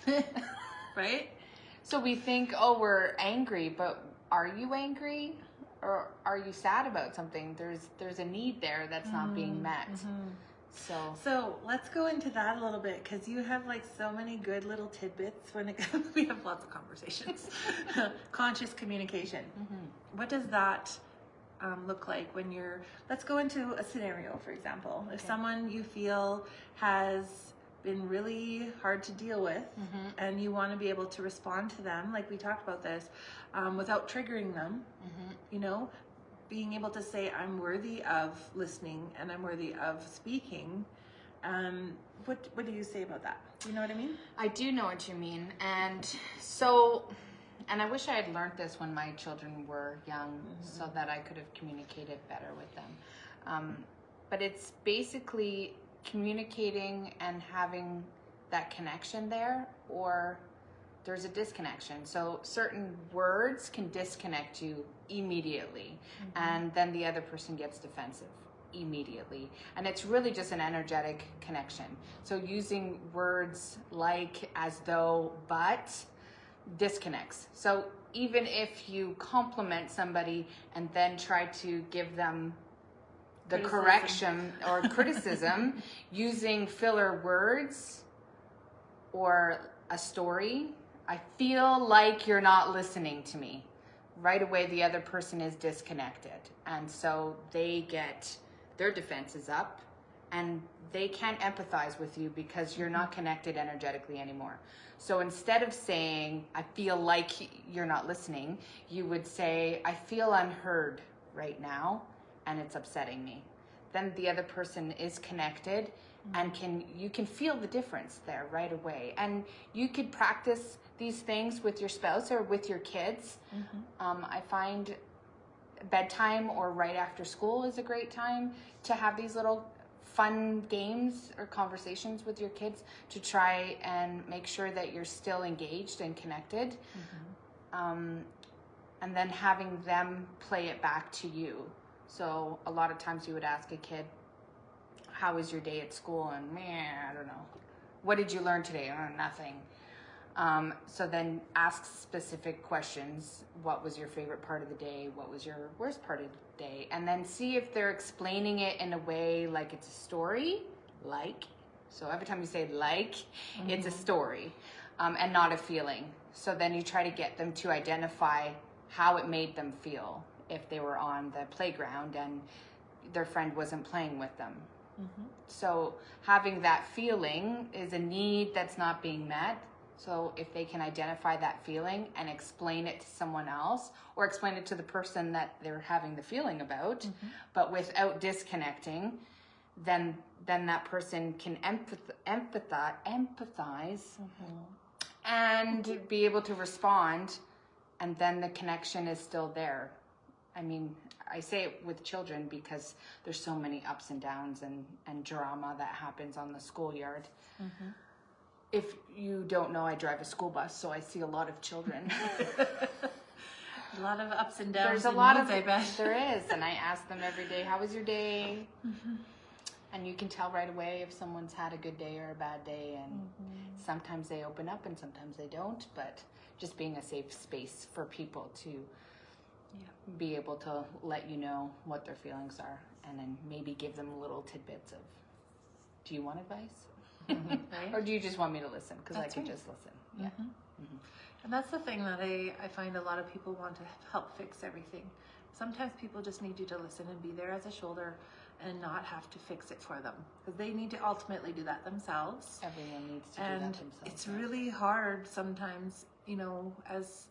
Right? So we think, oh, we're angry, but are you angry? Or are you sad about something? There's a need there that's not being met. So let's go into that a little bit, because you have like so many good little tidbits when it comes. We have lots of conversations. Conscious communication. What does that look like when you're? Let's go into a scenario, for example. If someone you feel has been really hard to deal with, and you want to be able to respond to them, like we talked about this, without triggering them, you know, being able to say, I'm worthy of listening and I'm worthy of speaking. What do you say about that? Do you know what I mean? I do know what you mean. And I wish I had learned this when my children were young, so that I could have communicated better with them. But it's basically communicating and having that connection there, or there's a disconnection. So certain words can disconnect you immediately, and then the other person gets defensive immediately. And it's really just an energetic connection. So using words like, as though, but disconnects. So even if you compliment somebody and then try to give them the correction or criticism using filler words or a story, I feel like you're not listening to me. Right away, the other person is disconnected. And so they get their defenses up and they can't empathize with you because you're not connected energetically anymore. So instead of saying, I feel like you're not listening, you would say, I feel unheard right now and it's upsetting me. Then the other person is connected and you can feel the difference there right away. And you could practice these things with your spouse or with your kids. I find bedtime or right after school is a great time to have these little fun games or conversations with your kids to try and make sure that you're still engaged and connected. And then having them play it back to you. So a lot of times you would ask a kid, how was your day at school? And man, I don't know. what did you learn today? Oh, nothing. So then ask specific questions. What was your favorite part of the day? What was your worst part of the day? And then see if they're explaining it in a way like it's a story, so every time you say it's a story, and not a feeling. So then you try to get them to identify how it made them feel if they were on the playground and their friend wasn't playing with them. So having that feeling is a need that's not being met. So if they can identify that feeling and explain it to someone else, or explain it to the person that they're having the feeling about, but without disconnecting, then that person can empathize and be able to respond, and then the connection is still there. I mean, I say it with children because there's so many ups and downs and drama that happens on the schoolyard. If you don't know, I drive a school bus, so I see a lot of children. A lot of ups and downs. There's a lot of, I bet. There is, and I ask them every day, how was your day? And you can tell right away if someone's had a good day or a bad day, and sometimes they open up and sometimes they don't, but just being a safe space for people to be able to let you know what their feelings are, and then maybe give them little tidbits of, do you want advice? Right? Or do you just want me to listen? Because I can just listen. Yeah. And that's the thing that I find a lot of people want to help fix everything. Sometimes people just need you to listen and be there as a shoulder and not have to fix it for them, because they need to ultimately do that themselves. Everyone needs to do that themselves. And it's really hard sometimes, as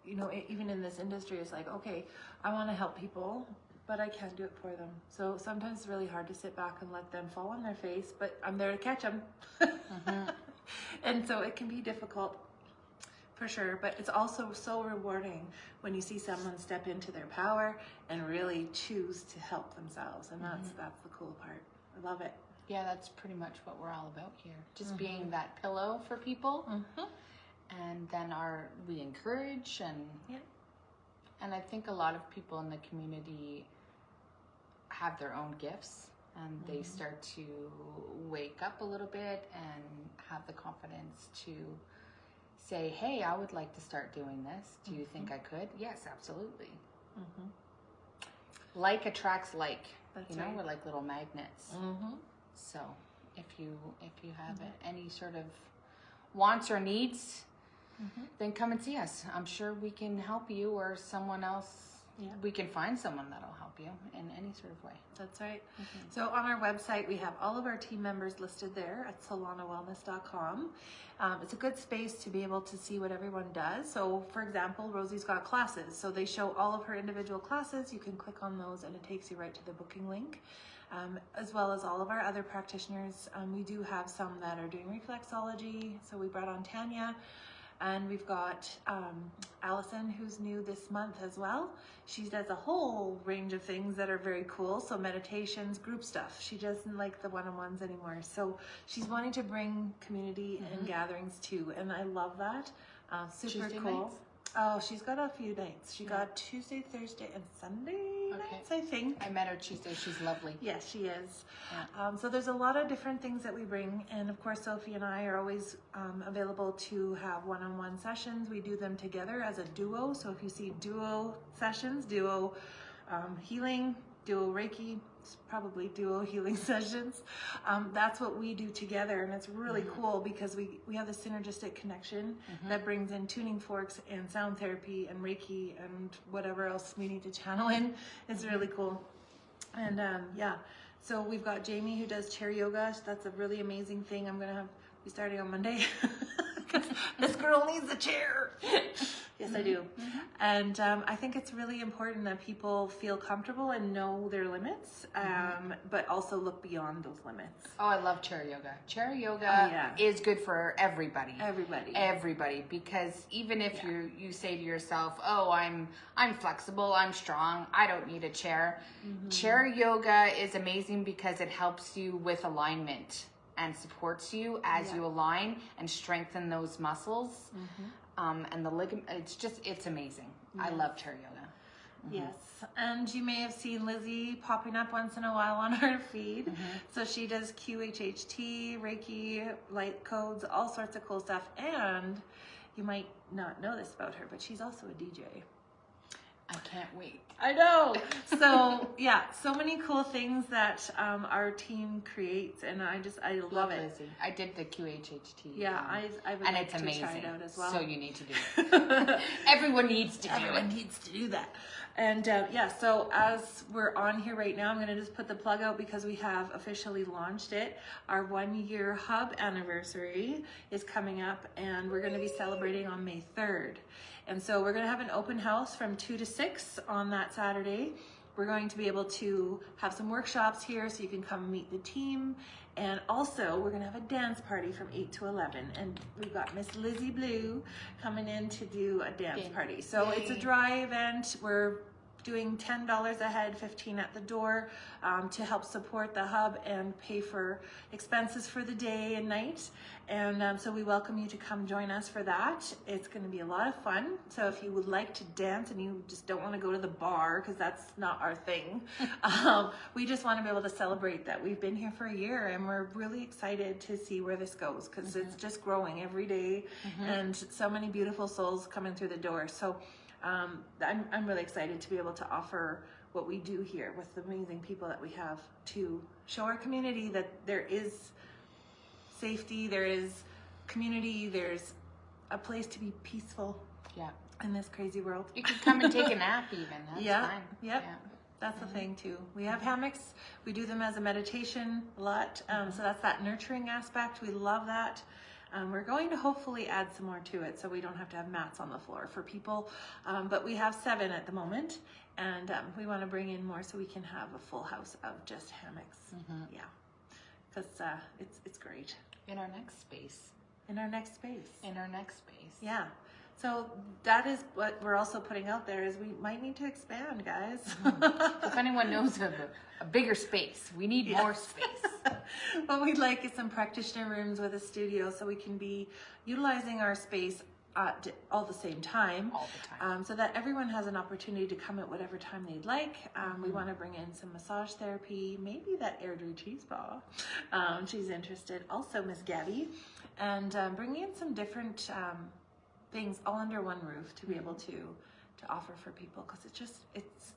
even in this industry, it's like, okay, I want to help people, but I can't do it for them. So sometimes it's really hard to sit back and let them fall on their face, but I'm there to catch them. And so it can be difficult for sure, but it's also so rewarding when you see someone step into their power and really choose to help themselves. And that's the cool part. I love it. Yeah, that's pretty much what we're all about here. Just being that pillow for people. And then we encourage and I think a lot of people in the community have their own gifts, and they start to wake up a little bit and have the confidence to say, hey, I would like to start doing this. Do you think I could? Yes, absolutely. Like attracts like. That's right. We're like little magnets. So if you have any sort of wants or needs, then come and see us. I'm sure we can help you, or someone else. We can find someone that'll help you in any sort of way. That's right. So on our website, we have all of our team members listed there at solaunawellness.com. It's a good space to be able to see what everyone does. So for example, Rosie's got classes. So they show all of her individual classes. You can click on those and it takes you right to the booking link. As well as all of our other practitioners. We do have some that are doing reflexology. So we brought on Tanya. And we've got Allison, who's new this month as well. She does a whole range of things that are very cool. So meditations, group stuff. She doesn't like the one-on-ones anymore. So she's wanting to bring community and gatherings too. And I love that. Super Tuesday cool. nights? Oh, she's got a few nights. She got Tuesday, Thursday, and Sunday nights, I think. I met her Tuesday. She's lovely. Yes, she is. So there's a lot of different things that we bring. And of course, Sophie and I are always available to have one-on-one sessions. We do them together as a duo. So if you see duo sessions, duo healing, duo Reiki, probably duo healing sessions, that's what we do together, and it's really cool because we have this synergistic connection that brings in tuning forks and sound therapy and Reiki and whatever else we need to channel in. It's really cool. And so we've got Jamie who does chair yoga. That's a really amazing thing. I'm gonna be starting on Monday because this girl needs a chair. Yes, I do. And I think it's really important that people feel comfortable and know their limits, but also look beyond those limits. Oh, I love chair yoga. Chair yoga is good for everybody. Everybody, because even if you say to yourself, "Oh, I'm flexible, I'm strong, I don't need a chair." Chair yoga is amazing because it helps you with alignment and supports you as you align and strengthen those muscles. And the ligament, it's amazing. I love chair yoga. Yes, and you may have seen Lizzie popping up once in a while on our feed. So she does QHHT, Reiki, light codes, all sorts of cool stuff. And you might not know this about her, but she's also a DJ. I can't wait. I know. So yeah, so many cool things that our team creates, and I love it. Lizzie. I did the QHHT. Yeah, I would and like it's to amazing. try it out as well. So you need to do it. Everyone needs to do it. Everyone needs to do that. And yeah, so as we're on here right now, I'm going to just put the plug out because we have officially launched it. Our 1-year hub anniversary is coming up, and we're going to be celebrating on May 3rd. And so we're going to have an open house from 2 to 6 on that Saturday. We're going to be able to have some workshops here so you can come meet the team. And also we're going to have a dance party from 8 to 11. And we've got Miss Lizzie Blue coming in to do a dance party. So it's a dry event. We're doing $10 a head, $15 at the door, to help support the hub and pay for expenses for the day and night. And so we welcome you to come join us for that. It's going to be a lot of fun. So if you would like to dance and you just don't want to go to the bar, because that's not our thing, we just want to be able to celebrate that we've been here for a year, and we're really excited to see where this goes, because it's just growing every day, and so many beautiful souls coming through the door. So I'm really excited to be able to offer what we do here with the amazing people that we have, to show our community that there is safety, there is community, there's a place to be peaceful in this crazy world. You can come and take a nap even. That's fine. Yep. Yeah. That's the thing too. We have hammocks. We do them as a meditation a lot. So that's that nurturing aspect. We love that. We're going to hopefully add some more to it so we don't have to have mats on the floor for people. But we have 7 at the moment, and we want to bring in more so we can have a full house of just hammocks. Yeah, because it's great. In our next space. In our next space. In our next space. Yeah. So that is what we're also putting out there, is we might need to expand, guys. If anyone knows of a bigger space, we need more space. What we'd like is some practitioner rooms with a studio so we can be utilizing our space all the same time. All the time. So that everyone has an opportunity to come at whatever time they'd like. We want to bring in some massage therapy, maybe that Airdrie Cheese Spa. She's interested. Also Miss Gabby. And bring in some different things all under one roof to be able to offer for people, because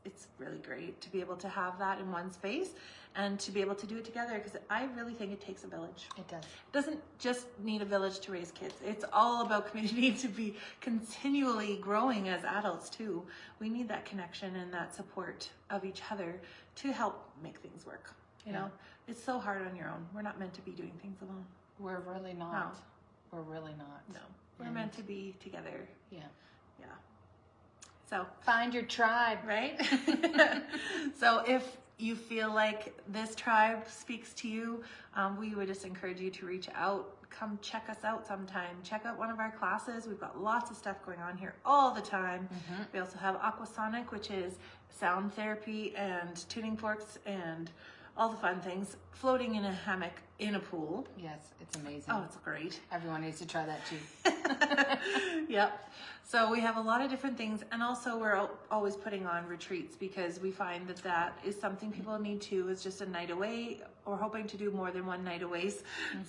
it's really great to be able to have that in one space and to be able to do it together, because I really think it takes a village. It does. It doesn't just need a village to raise kids. It's all about community to be continually growing as adults too. We need that connection and that support of each other to help make things work. You know, it's so hard on your own. We're not meant to be doing things alone. We're really not. No. We're really not. No. We're meant to be together. Yeah. Yeah. So find your tribe, right? So if you feel like this tribe speaks to you, we would just encourage you to reach out. Come check us out sometime. Check out one of our classes. We've got lots of stuff going on here all the time. We also have aquasonic, which is sound therapy and tuning forks and all the fun things, floating in a hammock in a pool. Yes, it's amazing. Oh, it's great. Everyone needs to try that too. Yep. So we have a lot of different things, and also we're always putting on retreats, because we find that is something people need to, is just a night away. We're hoping to do more than one night away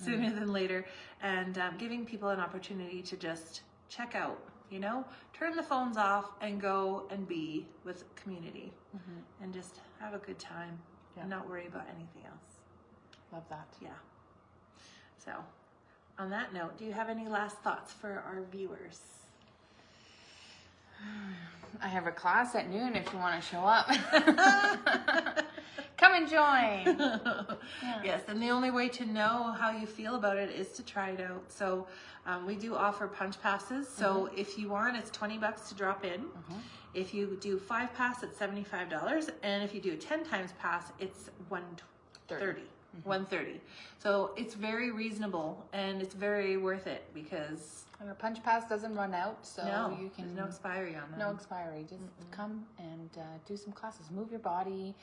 sooner than later, and giving people an opportunity to just check out, you know, turn the phones off and go and be with community and just have a good time and not worry about anything else. Love that. Yeah. So on that note, do you have any last thoughts for our viewers? I have a class at noon if you want to show up. Come and join. Yes, and the only way to know how you feel about it is to try it out. So we do offer punch passes. So if you want, it's $20 to drop in. If you do 5 pass, it's $75. And if you do a 10 times pass, it's $130. $130. So it's very reasonable, and it's very worth it, because our punch pass doesn't run out, so you can. There's no expiry on that. No expiry. Just come and do some classes. Move your body,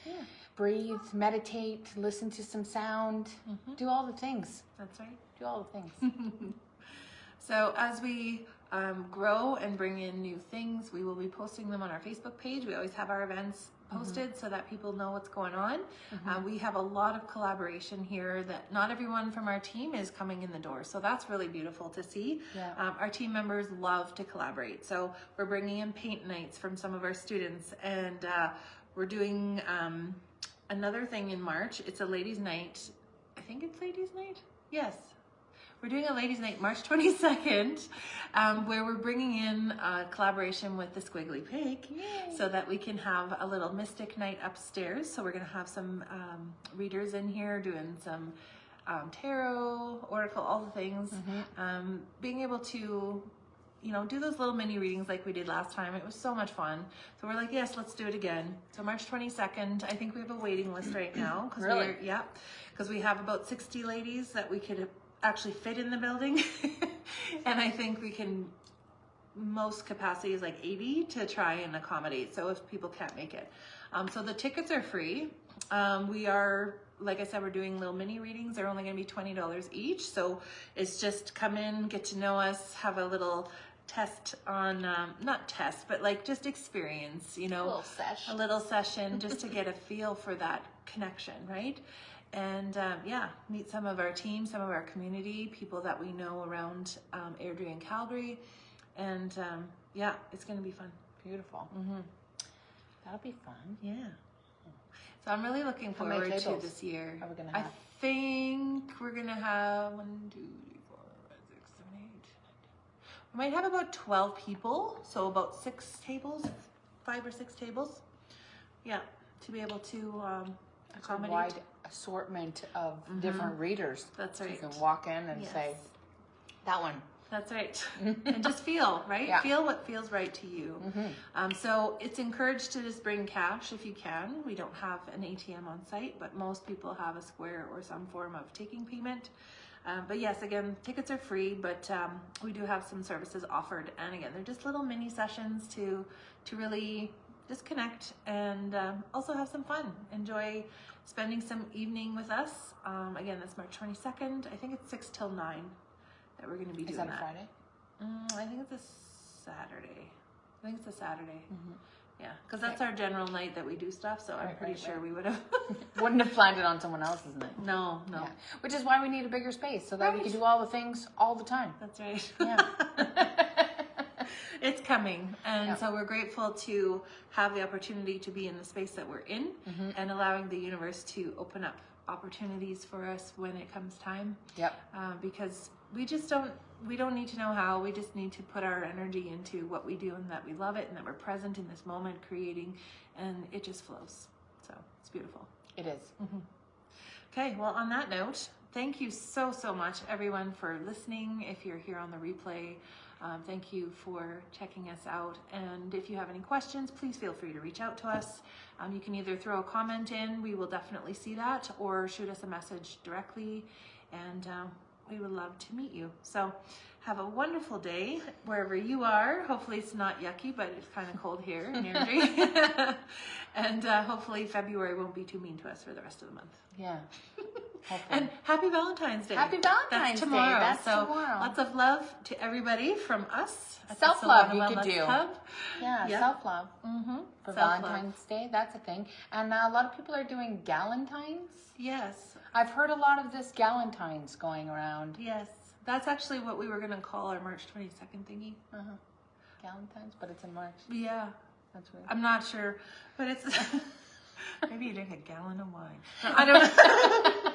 breathe, meditate, listen to some sound, do all the things. That's right. Do all the things. So as we grow and bring in new things, we will be posting them on our Facebook page. We always have our events posted so that people know what's going on. We have a lot of collaboration here that not everyone from our team is coming in the door. So that's really beautiful to see. Our team members love to collaborate. So we're bringing in paint nights from some of our students, and we're doing another thing in March. It's a ladies' night. I think it's ladies' night? Yes. We're doing a ladies' night March 22nd, where we're bringing in a collaboration with the Squiggly Pig. Yay. So that we can have a little mystic night upstairs. So we're going to have some readers in here doing some tarot, oracle, all the things. Being able to, you know, do those little mini readings like we did last time. It was so much fun. So we're like, yes, let's do it again. So March 22nd, I think we have a waiting list right now. Really? Because we have about 60 ladies that we could actually fit in the building. And I think we can, most capacity is like 80 to try and accommodate. So if people can't make it. So the tickets are free. We are, like I said, we're doing little mini readings. They're only going to be $20 each. So it's just come in, get to know us, have a little test on, not test, but like just experience, you know, a little session just to get a feel for that connection, right? And yeah, meet some of our team, some of our community, people that we know around Airdrie and Calgary. And yeah, it's going to be fun. Beautiful. That'll be fun. Yeah. So I'm really looking forward to this year. Are we gonna have? I think we're going to have 1, 2, 3, 4, 5, 6, 7, 8, 9, 10. We might have about 12 people. So about 6 tables, 5 or 6 tables. Yeah, to be able to accommodate. A wide assortment of different readers. That's right. So you can walk in and say, that one. That's right. And just feel, right? Yeah. Feel what feels right to you. So it's encouraged to just bring cash if you can. We don't have an ATM on site, but most people have a Square or some form of taking payment. But yes, again, tickets are free, but we do have some services offered. And again, they're just little mini sessions to really just connect and also have some fun. Enjoy spending some evening with us. Again, that's March 22nd. I think it's 6 till 9 that we're going to be doing that. Is that a Friday? I think it's a Saturday. Yeah, because that's our general night that we do stuff, so I'm pretty sure we would have... Wouldn't have planned it on someone else's night. No. Yeah. Which is why we need a bigger space, so that we can do all the things all the time. That's right. Yeah. It's coming, and so we're grateful to have the opportunity to be in the space that we're in and allowing the universe to open up opportunities for us when it comes time. Because we don't need to know how, we just need to put our energy into what we do and that we love it and that we're present in this moment creating, and it just flows. So it's beautiful. It is. Okay, well, on that note, thank you so much everyone for listening. If you're here on the replay, thank you for checking us out. And if you have any questions, please feel free to reach out to us. You can either throw a comment in, we will definitely see that, or shoot us a message directly, and we would love to meet you. So have a wonderful day wherever you are. Hopefully it's not yucky, but it's kind of cold here in Airdrie. And hopefully February won't be too mean to us for the rest of the month. Yeah. And happy Valentine's Day. Happy Valentine's Day. Tomorrow. That's so tomorrow. Lots of love to everybody from us. Self-love you Solauna could do. Hub. Yeah, self-love. For Self-love. Valentine's Day, that's a thing. And a lot of people are doing galentines. Yes. I've heard a lot of this galentines going around. Yes. That's actually what we were going to call our March 22nd thingy. Galentines, but it's in March. Yeah. That's weird. I'm not sure, but it's... Maybe you drink a gallon of wine. No, I don't know.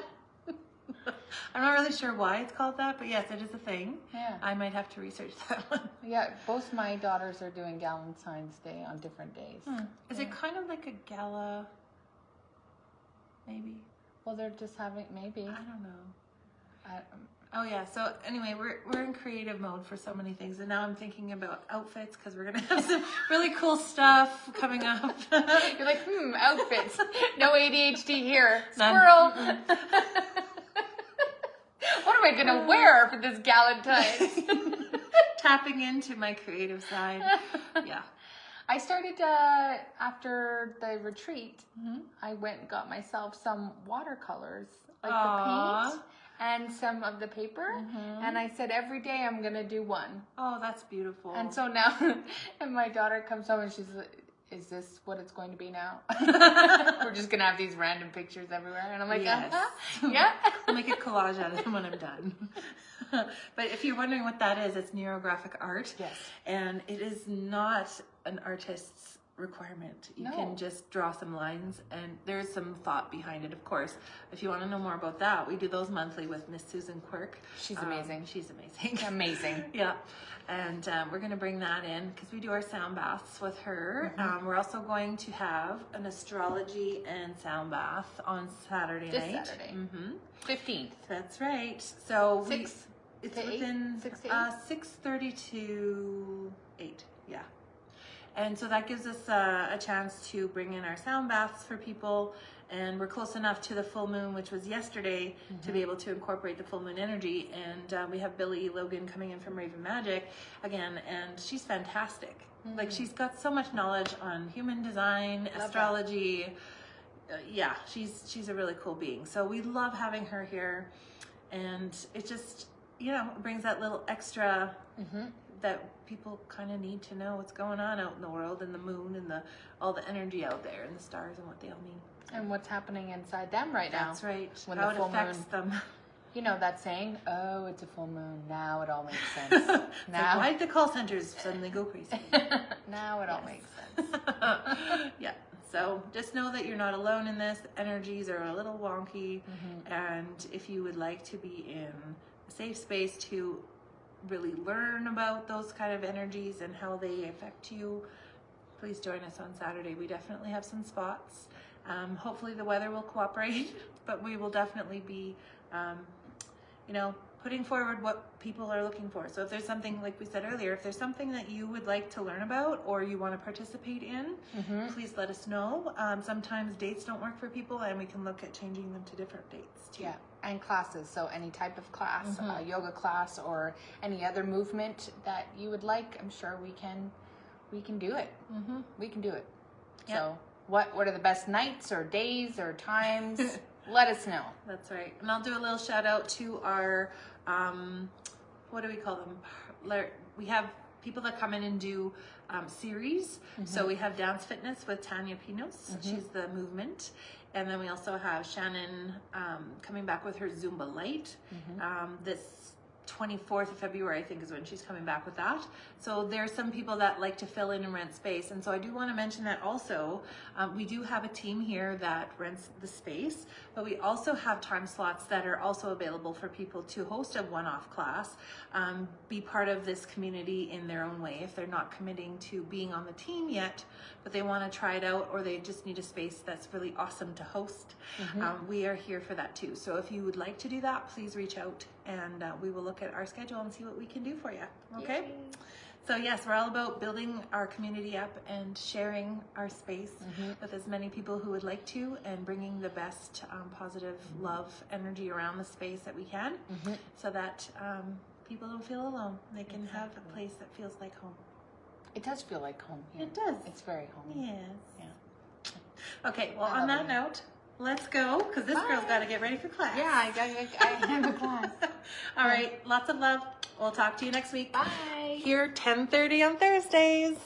I'm not really sure why it's called that, but yes, it is a thing. Yeah. I might have to research that one. Yeah, both my daughters are doing Valentine's Day on different days. Is it kind of like a gala? Maybe. Well, they're just having, maybe. I don't know. Oh yeah, so anyway, we're in creative mode for so many things, and now I'm thinking about outfits because we're gonna have some really cool stuff coming up. You're like, outfits. No ADHD here. Squirrel. What am I gonna wear for this Galentine's? Tapping into my creative side. Yeah. I started after the retreat. I went and got myself some watercolors, like the paint. and some of the paper. And I said, every day I'm going to do one. Oh, that's beautiful. And so now, and my daughter comes home and she's like, is this what it's going to be now? We're just going to have these random pictures everywhere. And I'm like, yes. Yeah. I'll make a collage out of them when I'm done. But if you're wondering what that is, it's neurographic art. Yes. And it is not an artist's requirement. You can just draw some lines, and there's some thought behind it, of course. If you want to know more about that, we do those monthly with Miss Susan Quirk. She's amazing. She's amazing. Amazing. Yeah. And we're going to bring that in because we do our sound baths with her. We're also going to have an astrology and sound bath on Saturday This night. Saturday. 15th. That's right. So it's to within 6 to 6:30 to 8. Yeah. And so that gives us a chance to bring in our sound baths for people. And we're close enough to the full moon, which was yesterday, to be able to incorporate the full moon energy. And we have Billy Logan coming in from Raven Magic again, and she's fantastic. Like, she's got so much knowledge on human design, astrology. Yeah, she's a really cool being. So we love having her here, and it just, it brings that little extra that people kind of need to know what's going on out in the world, and the moon, and all the energy out there, and the stars, and what they all mean. And what's happening inside them right now. That's right. When How the full it affects moon, them. You know that saying, oh, it's a full moon. Now it all makes sense. Now, why did the call centers suddenly go crazy? Now it all makes sense. Yeah. So just know that you're not alone in this. The energies are a little wonky. And if you would like to be in a safe space to really learn about those kind of energies and how they affect you, please join us on Saturday. We definitely have some spots. Hopefully the weather will cooperate, but we will definitely be, putting forward what people are looking for. So if there's something, like we said earlier, if there's something that you would like to learn about or you want to participate in, please let us know. Sometimes dates don't work for people, and we can look at changing them to different dates too. Yeah, and classes. So any type of class, yoga class, or any other movement that you would like, I'm sure we can do it. We can do it. Yep. So what are the best nights or days or times? Let us know. That's right. And I'll do a little shout out to our, what do we call them? We have people that come in and do series. So we have Dance Fitness with Tanya Pinos. She's the movement. And then we also have Shannon coming back with her Zumba Light. This 24th of February, I think, is when she's coming back with that. So there's some people that like to fill in and rent space. And so I do want to mention that also, we do have a team here that rents the space, but we also have time slots that are also available for people to host a one-off class, be part of this community in their own way. If they're not committing to being on the team yet, but they want to try it out, or they just need a space that's really awesome to host, we are here for that too. So if you would like to do that, please reach out, and we will look at our schedule and see what we can do for you. Okay? Yay. So yes, we're all about building our community up and sharing our space with as many people who would like to, and bringing the best positive love energy around the space that we can, so that people don't feel alone. They can have a place that feels like home. It does feel like home here. It does. It's very homey. Yes. Yeah. Okay, well, on that note, let's go, because this girl's got to get ready for class. Yeah, I have a class. All right, lots of love. We'll talk to you next week. Bye. Here, 10:30 on Thursdays.